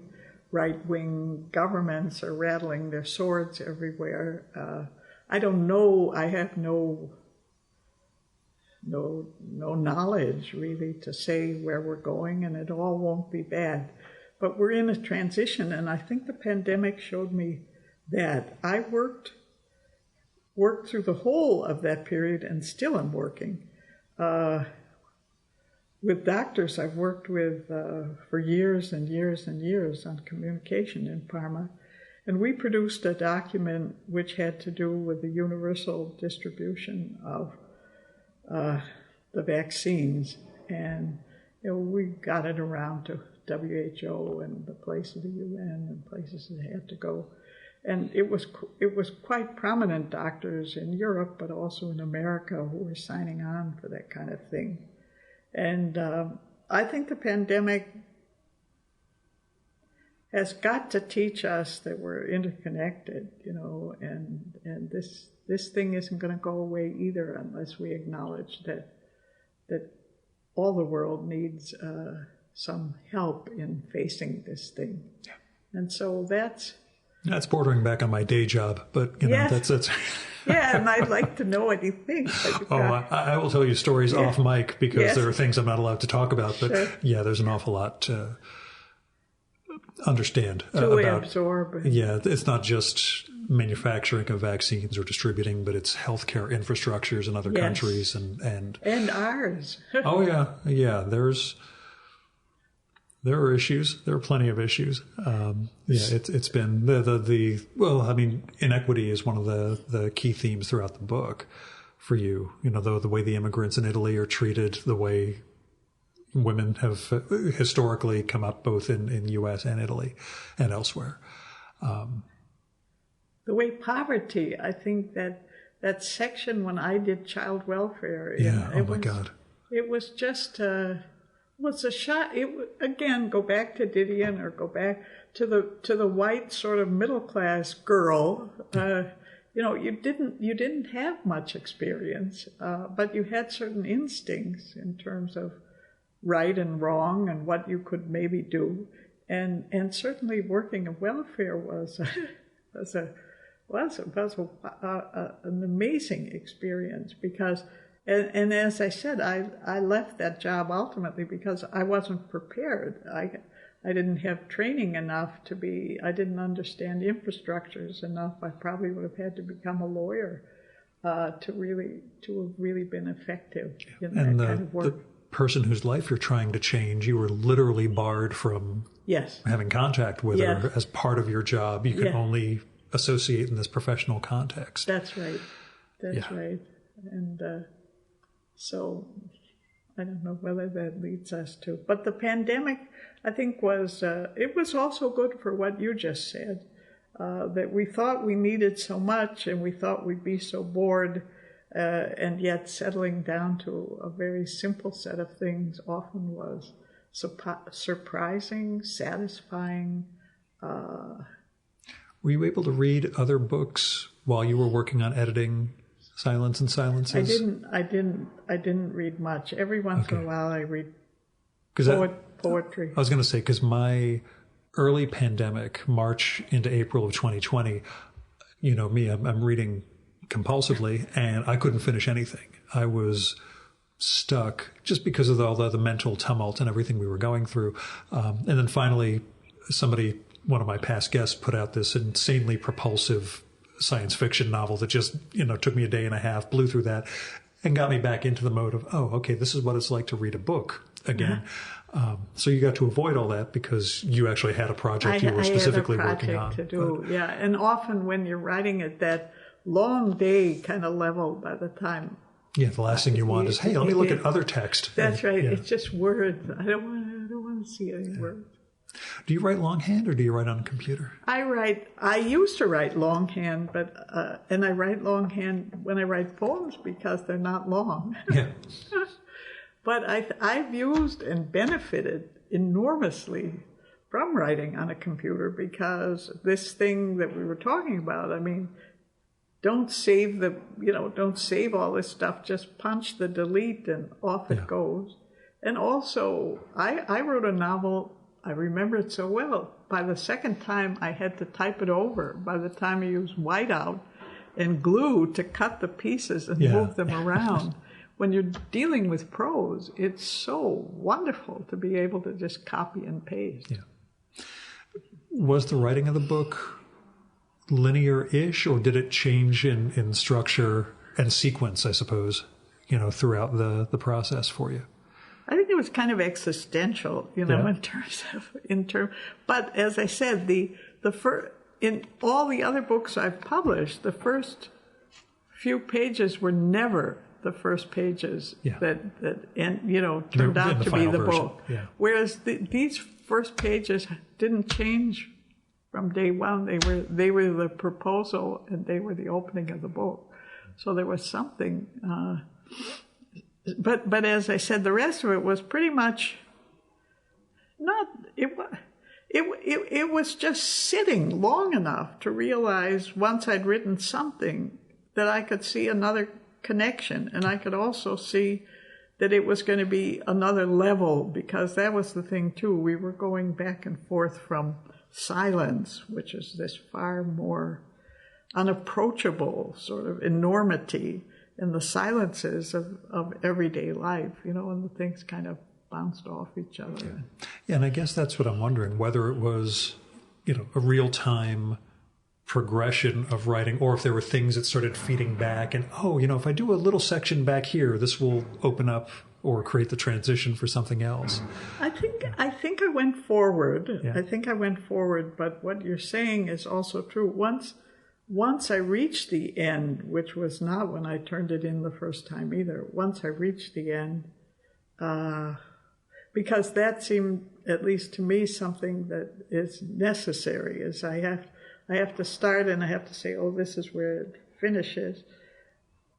right-wing governments are rattling their swords everywhere. I don't know. I have no knowledge really to say where we're going, and it all won't be bad. But we're in a transition, and I think the pandemic showed me that. I worked through the whole of that period, and still am working. With doctors I've worked with for years and years and years on communication in Parma. And we produced a document which had to do with the universal distribution of the vaccines. And we got it around to WHO and the place of the UN and places it had to go. And it was quite prominent doctors in Europe, but also in America, who were signing on for that kind of thing. And I think the pandemic has got to teach us that we're interconnected, and this thing isn't going to go away either unless we acknowledge that all the world needs some help in facing this thing. Yeah. And so that's bordering back on my day job, but that's yeah, and I'd like to know what you think. I will tell you stories off mic, because there are things I'm not allowed to talk about. But there's an awful lot to understand about. Absorb. Yeah, it's not just manufacturing of vaccines or distributing, but it's healthcare infrastructures in other countries and ours. Oh yeah. There are issues. There are plenty of issues. It's been inequity is one of the key themes throughout the book for you. The way the immigrants in Italy are treated, the way women have historically come up both in the U.S. and Italy and elsewhere. The way poverty, I think that section when I did child welfare. God. It was just... was a shot. Again, go back to Didion, or go back to the white sort of middle class girl. You didn't have much experience, but you had certain instincts in terms of right and wrong and what you could maybe do. And certainly working in welfare was an amazing experience because, and as I said, I left that job ultimately because I wasn't prepared. I didn't have training enough I didn't understand infrastructures enough. I probably would have had to become a lawyer to have really been effective in that kind of work. The person whose life you're trying to change, you were literally barred from having contact with her as part of your job. You can only associate in this professional context. That's right. That's right. And so I don't know whether that leads us to. But the pandemic, I think, it was also good for what you just said, that we thought we needed so much and we thought we'd be so bored, and yet settling down to a very simple set of things often was surprising, satisfying. Were you able to read other books while you were working on editing Silence and Silences? I didn't read much. Every once in a while I read poetry. I was going to say, because my early pandemic, March into April of 2020, you know me, I'm reading compulsively, and I couldn't finish anything. I was stuck just because of all the mental tumult and everything we were going through. And then finally, one of my past guests, put out this insanely propulsive science fiction novel that just, took me a day and a half, blew through that, and got me back into the mode of, this is what it's like to read a book again. So you got to avoid all that because you actually had a project you were specifically working on. To do, and often when you're writing at that long day kind of level by the time. Yeah, the last thing you want is, hey, let me look at other text. That's right. Yeah. It's just words. I don't want to see any words. Do you write longhand or do you write on a computer? I used to write longhand, but and I write longhand when I write poems because they're not long. Yeah. But I've used and benefited enormously from writing on a computer because this thing that we were talking about, don't save all this stuff, just punch the delete and off it goes. And also, I wrote a novel, I remember it so well. By the second time, I had to type it over. By the time I used whiteout and glue to cut the pieces and move them around. When you're dealing with prose, it's so wonderful to be able to just copy and paste. Yeah. Was the writing of the book linear-ish, or did it change in structure and sequence, I suppose, throughout the process for you? I think it was kind of existential, in terms. But as I said, in all the other books I've published, the first few pages were never the first pages that turned out to be the book. Yeah. Whereas these first pages didn't change from day one. They were the proposal and they were the opening of the book. So there was something. But as I said, the rest of it was pretty much not. It was just sitting long enough to realize once I'd written something that I could see another connection, and I could also see that it was going to be another level, because that was the thing too. We were going back and forth from silence, which is this far more unapproachable sort of enormity, and the silences of everyday life, and the things kind of bounced off each other. Yeah, and I guess that's what I'm wondering, whether it was, a real-time progression of writing, or if there were things that started feeding back and, if I do a little section back here, this will open up or create the transition for something else. I think I went forward. Yeah. I think I went forward, but what you're saying is also true. Once I reached the end, which was not when I turned it in the first time either, once I reached the end, because that seemed, at least to me, something that is necessary, is I have to start and I have to say, this is where it finishes.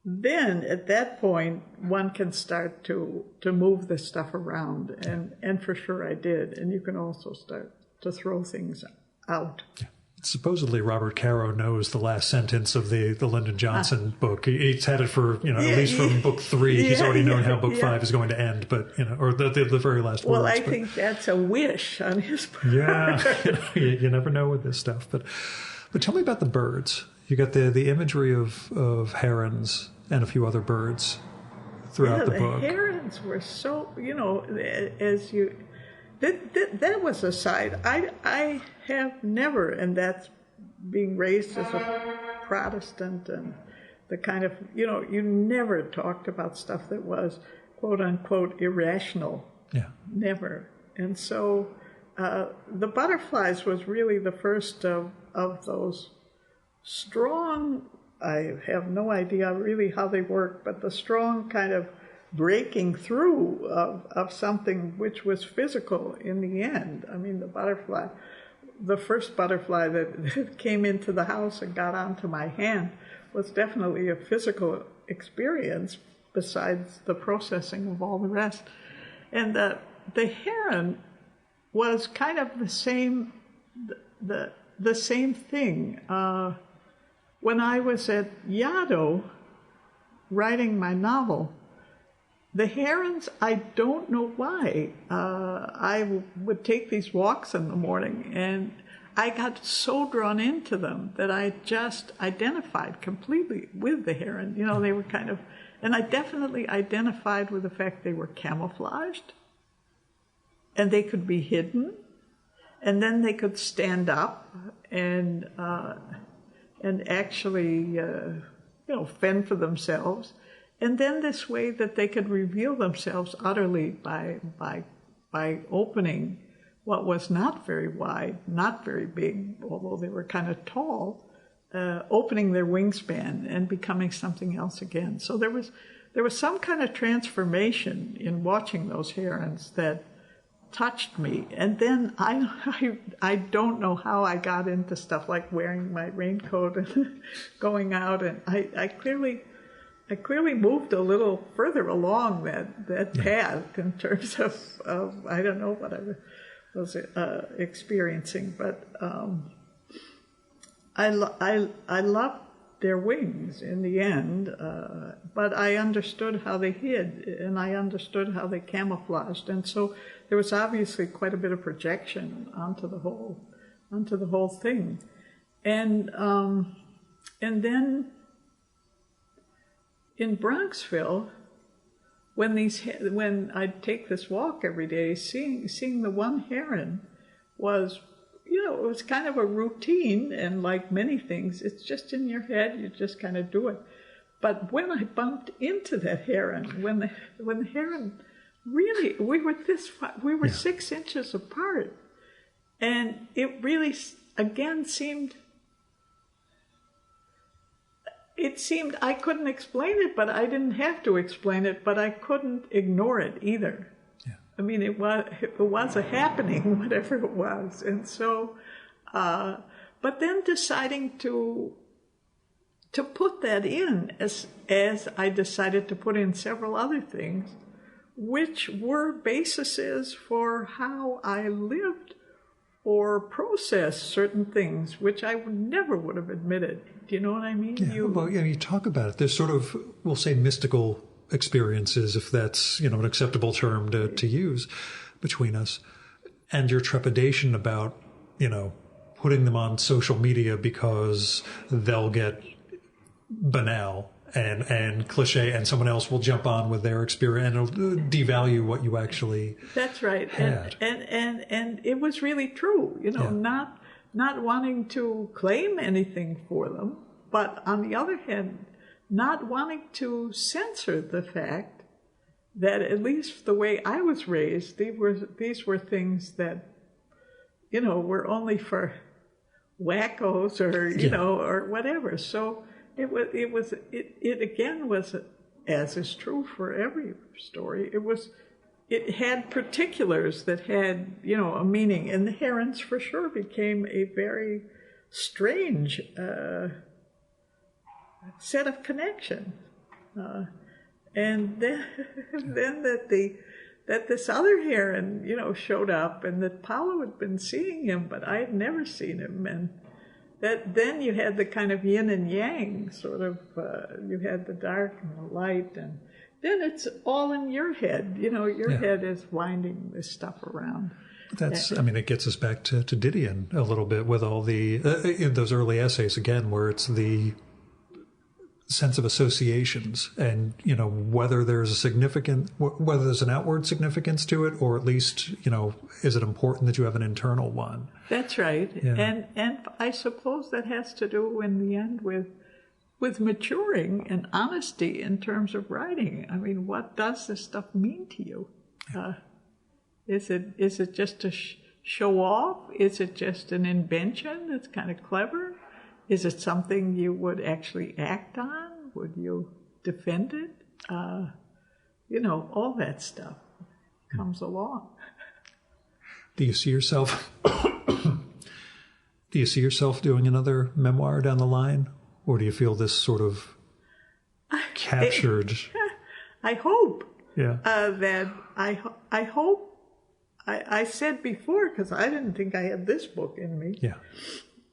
Then at that point, one can start to move this stuff around, and for sure I did. And you can also start to throw things out. Yeah. Supposedly, Robert Caro knows the last sentence of the Lyndon Johnson book. He's had it for, at least from book 3. He's already known how book 5 is going to end, but, or the very last words. Well, I think that's a wish on his part. Yeah, you never know with this stuff. But tell me about the birds. You got the imagery of herons and a few other birds throughout the book. The herons were so, as you... That was a side. I have never, and that's being raised as a Protestant and the kind of, you never talked about stuff that was, quote unquote, irrational. Yeah. Never. And so the butterflies was really the first of those strong, I have no idea really how they work, but the strong kind of breaking through of something which was physical in the end. I mean, the first butterfly that came into the house and got onto my hand was definitely a physical experience besides the processing of all the rest. And the heron was kind of the same thing. When I was at Yaddo writing my novel, the herons, I don't know why. I would take these walks in the morning, and I got so drawn into them that I just identified completely with the heron. They were kind of, and I definitely identified with the fact they were camouflaged, and they could be hidden, and then they could stand up and actually, fend for themselves. And then this way that they could reveal themselves utterly by opening what was not very wide, not very big, although they were kind of tall, opening their wingspan and becoming something else again. So there was some kind of transformation in watching those herons that touched me. And then I don't know how I got into stuff like wearing my raincoat and going out, and I clearly moved a little further along that path in terms of I don't know what I was experiencing, but I loved their wings in the end, but I understood how they hid, and I understood how they camouflaged, and so there was obviously quite a bit of projection onto the whole thing, and then in Bronxville, when I'd take this walk every day, seeing the one heron was, it was kind of a routine, and like many things, it's just in your head, you just kind of do it. But when I bumped into that heron, when the heron really, we were 6 inches apart, and it really again seemed I couldn't explain it, but I didn't have to explain it, but I couldn't ignore it either. Yeah. I mean, it was a happening, whatever it was. And so, but then deciding to put that in as I decided to put in several other things, which were bases for how I lived or processed certain things, which I never would have admitted. Do you know what I mean? Yeah, you talk about it. There's sort of, we'll say, mystical experiences, if that's, an acceptable term to use between us, and your trepidation about, putting them on social media because they'll get banal and cliche, and someone else will jump on with their experience and it'll devalue what you actually That's right. had. And it was really true, not wanting to claim anything for them, but on the other hand, not wanting to censor the fact that, at least the way I was raised, these were things that, were only for wackos or, or whatever. So it again was, as is true for every story, it had particulars that had, a meaning. And the herons for sure became a very strange set of connections. And then that this other heron, showed up, and that Paolo had been seeing him, but I had never seen him. then you had the kind of yin and yang sort of, you had the dark and the light, and then it's all in your head. Your head is winding this stuff around. It gets us back to Didion a little bit with all the, in those early essays again, where it's the sense of associations and, whether there's whether there's an outward significance to it, or at least, is it important that you have an internal one? That's right. Yeah. And I suppose that has to do in the end with maturing and honesty in terms of writing. I mean, what does this stuff mean to you? Is it just to show off? Is it just an invention that's kind of clever? Is it something you would actually act on? Would you defend it? All that stuff comes along. Do you see yourself doing another memoir down the line? Or do you feel this sort of captured? I hope. Yeah. That I hope. I said before, because I didn't think I had this book in me. Yeah.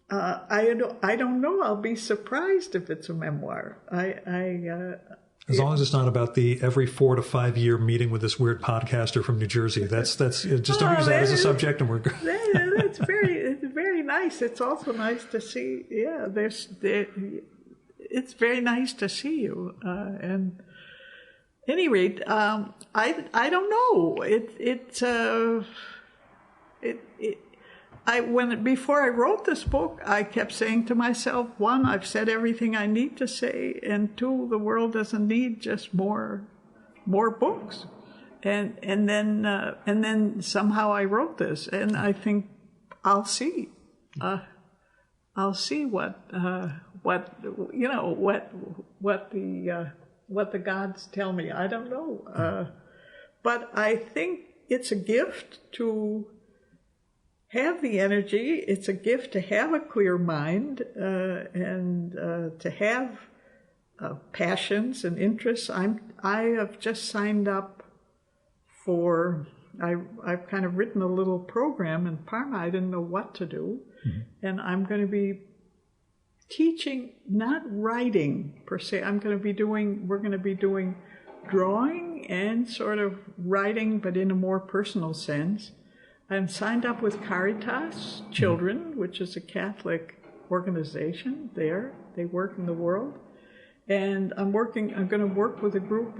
I don't know. I'll be surprised if it's a memoir. As long as it's not about the every 4 to 5 year meeting with this weird podcaster from New Jersey. That's just don't use that as a subject, and we're good. It's very nice. It's also nice to see. Yeah, it's very nice to see you. And any rate, I don't know. Before I wrote this book, I kept saying to myself, 1, I've said everything I need to say, and 2, the world doesn't need just more books. And then somehow I wrote this, and I think I'll see. I'll see what the gods tell me. I don't know, but I think it's a gift to have the energy. It's a gift to have a clear mind and to have passions and interests. I have just signed up for. I've kind of written a little program in Parma. I didn't know what to do, and I'm going to be teaching, not writing per se. We're going to be doing drawing and sort of writing, but in a more personal sense. I'm signed up with Caritas Children, which is a Catholic organization there. They work in the world. And I'm going to work with a group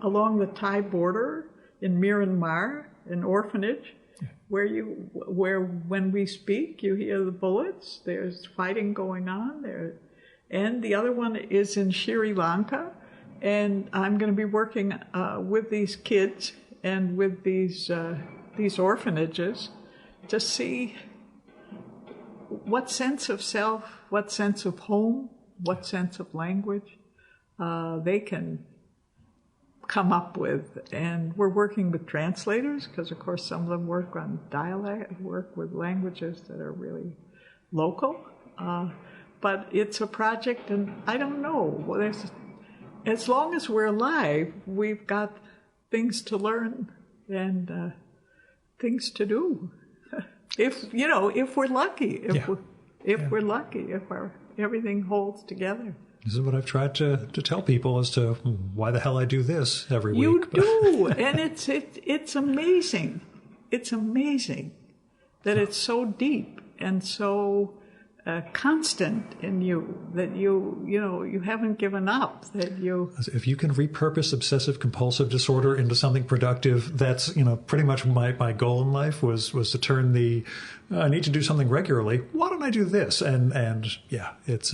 along the Thai border in Myanmar, an orphanage, where when we speak, you hear the bullets. There's fighting going on there. And the other one is in Sri Lanka. And I'm going to be working with these kids and with these orphanages to see what sense of self, what sense of home, what sense of language they can come up with. And we're working with translators because, of course, some of them work on dialect, work with languages that are really local. But it's a project, and I don't know. As long as we're alive, we've got things to learn and things to do. If we're lucky, if everything holds together. This is what I've tried to tell people as to why the hell I do this every week. You do, and it's amazing. It's amazing that it's so deep and so constant in you that you haven't given up. That you. If you can repurpose obsessive compulsive disorder into something productive, that's pretty much my goal in life was to turn the I need to do something regularly. Why don't I do this? And yeah, it's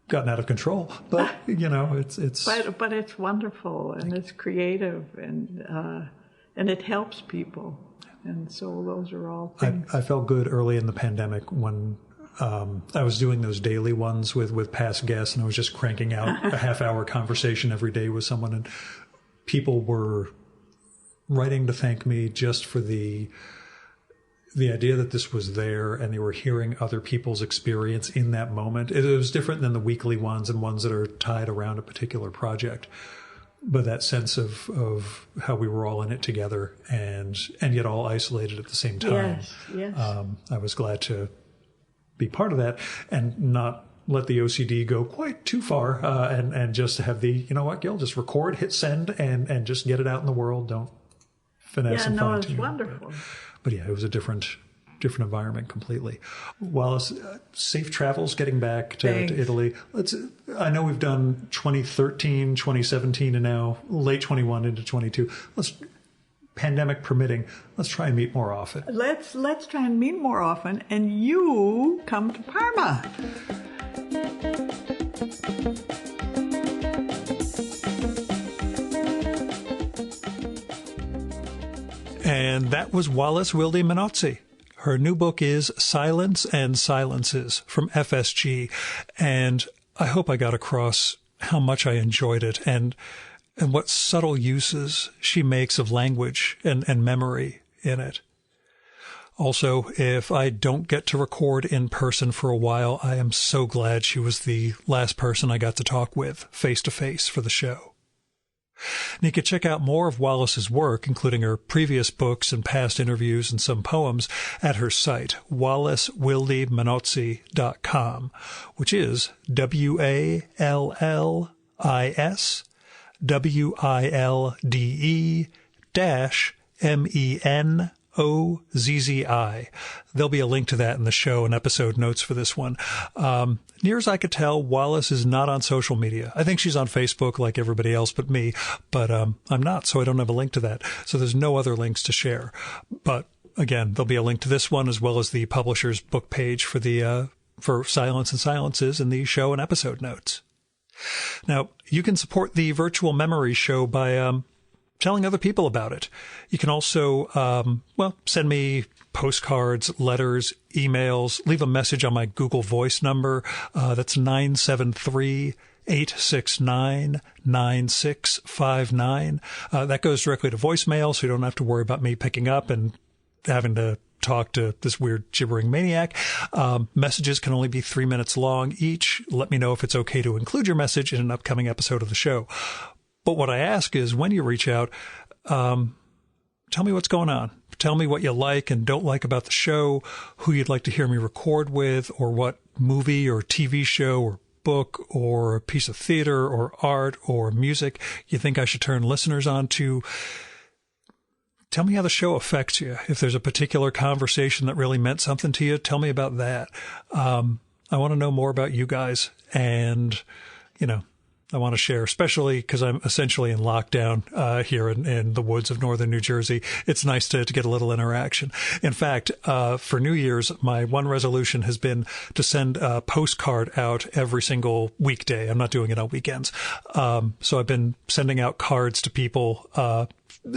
gotten out of control, but it's. But it's wonderful and it's creative and it helps people, and so those are all things. I felt good early in the pandemic when. I was doing those daily ones with past guests, and I was just cranking out a half-hour conversation every day with someone, and people were writing to thank me just for the idea that this was there, and they were hearing other people's experience in that moment. It was different than the weekly ones and ones that are tied around a particular project. But that sense of how we were all in it together and yet all isolated at the same time. Yes. I was glad to be part of that and not let the OCD go quite too far, and just have the, you know what, Gil, just record, hit send, and just get it out in the world. Don't finesse and fine tune. It's wonderful. But yeah, it was a different environment completely. Wallace, safe travels getting back to Italy. I know we've done 2013, 2017, and now late 21 into 22. Pandemic permitting, let's try and meet more often. Let's try and meet more often, and you come to Parma. And that was Wallis Wilde-Menozzi. Her new book is Silence and Silences from FSG, and I hope I got across how much I enjoyed it and what subtle uses she makes of language and memory in it. Also, if I don't get to record in person for a while, I am so glad she was the last person I got to talk with face-to-face for the show. And you can check out more of Wallis's work, including her previous books and past interviews and some poems, at her site, walliswildemenozzi.com, which is WALLISWILDE-MENOZZI. There'll be a link to that in the show and episode notes for this one. Near as I could tell, Wallis is not on social media. I think she's on Facebook like everybody else but me, but I'm not, so I don't have a link to that. So there's no other links to share. But again, there'll be a link to this one as well as the publisher's book page for the for Silence and Silences in the show and episode notes. Now, you can support the Virtual Memory Show by telling other people about it. You can also, send me postcards, letters, emails, leave a message on my Google Voice number. That's 973-869-9659. That goes directly to voicemail, so you don't have to worry about me picking up and having to talk to this weird gibbering maniac. Messages can only be 3 minutes long each. Let me know if it's okay to include your message in an upcoming episode of the show. But what I ask is, when you reach out, tell me what's going on. Tell me what you like and don't like about the show, who you'd like to hear me record with, or what movie or TV show or book or a piece of theater or art or music you think I should turn listeners on to. Tell me how the show affects you. If there's a particular conversation that really meant something to you, tell me about that. I want to know more about you guys, and, I want to share, especially because I'm essentially in lockdown here in the woods of northern New Jersey. It's nice to get a little interaction. In fact, for New Year's, my one resolution has been to send a postcard out every single weekday. I'm not doing it on weekends. So I've been sending out cards to people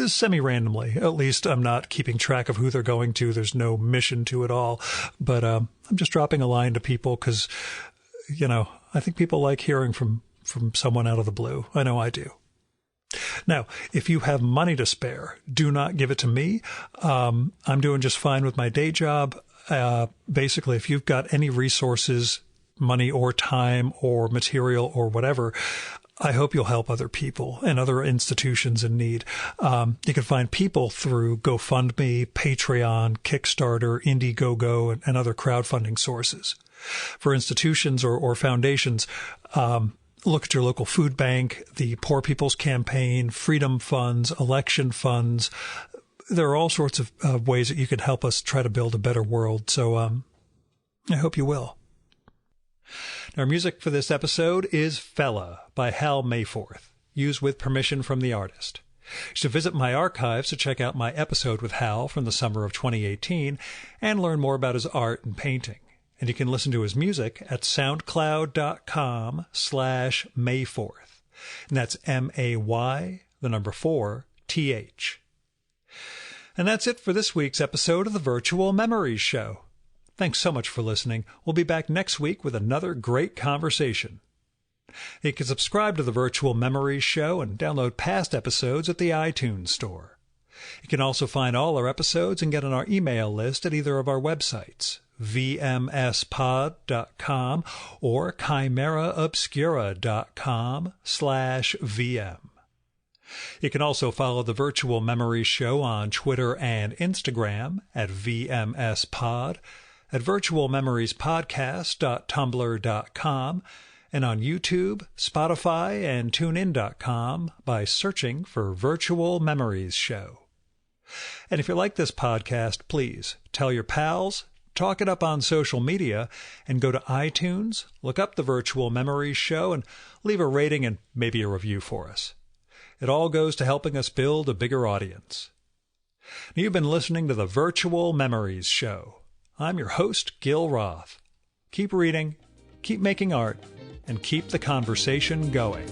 semi-randomly. At least I'm not keeping track of who they're going to. There's no mission to it all. But I'm just dropping a line to people because, I think people like hearing from someone out of the blue. I know I do. Now, if you have money to spare, do not give it to me. I'm doing just fine with my day job. Basically, if you've got any resources, money or time or material or whatever, I hope you'll help other people and other institutions in need. You can find people through GoFundMe, Patreon, Kickstarter, Indiegogo, and other crowdfunding sources. For institutions or foundations, look at your local food bank, the Poor People's Campaign, Freedom Funds, election funds. There are all sorts of ways that you can help us try to build a better world. So I hope you will. Our music for this episode is Fella by Hal Mayforth, used with permission from the artist. You should visit my archives to check out my episode with Hal from the summer of 2018 and learn more about his art and painting. And you can listen to his music at soundcloud.com/Mayforth. And that's MAY4TH. And that's it for this week's episode of the Virtual Memories Show. Thanks so much for listening. We'll be back next week with another great conversation. You can subscribe to the Virtual Memories Show and download past episodes at the iTunes Store. You can also find all our episodes and get on our email list at either of our websites, vmspod.com or chimeraobscura.com/VM. You can also follow the Virtual Memories Show on Twitter and Instagram at VMSpod. at virtualmemoriespodcast.tumblr.com, and on YouTube, Spotify, and TuneIn.com by searching for Virtual Memories Show. And if you like this podcast, please tell your pals, talk it up on social media, and go to iTunes, look up the Virtual Memories Show, and leave a rating and maybe a review for us. It all goes to helping us build a bigger audience. Now, you've been listening to the Virtual Memories Show. I'm your host, Gil Roth. Keep reading, keep making art, and keep the conversation going.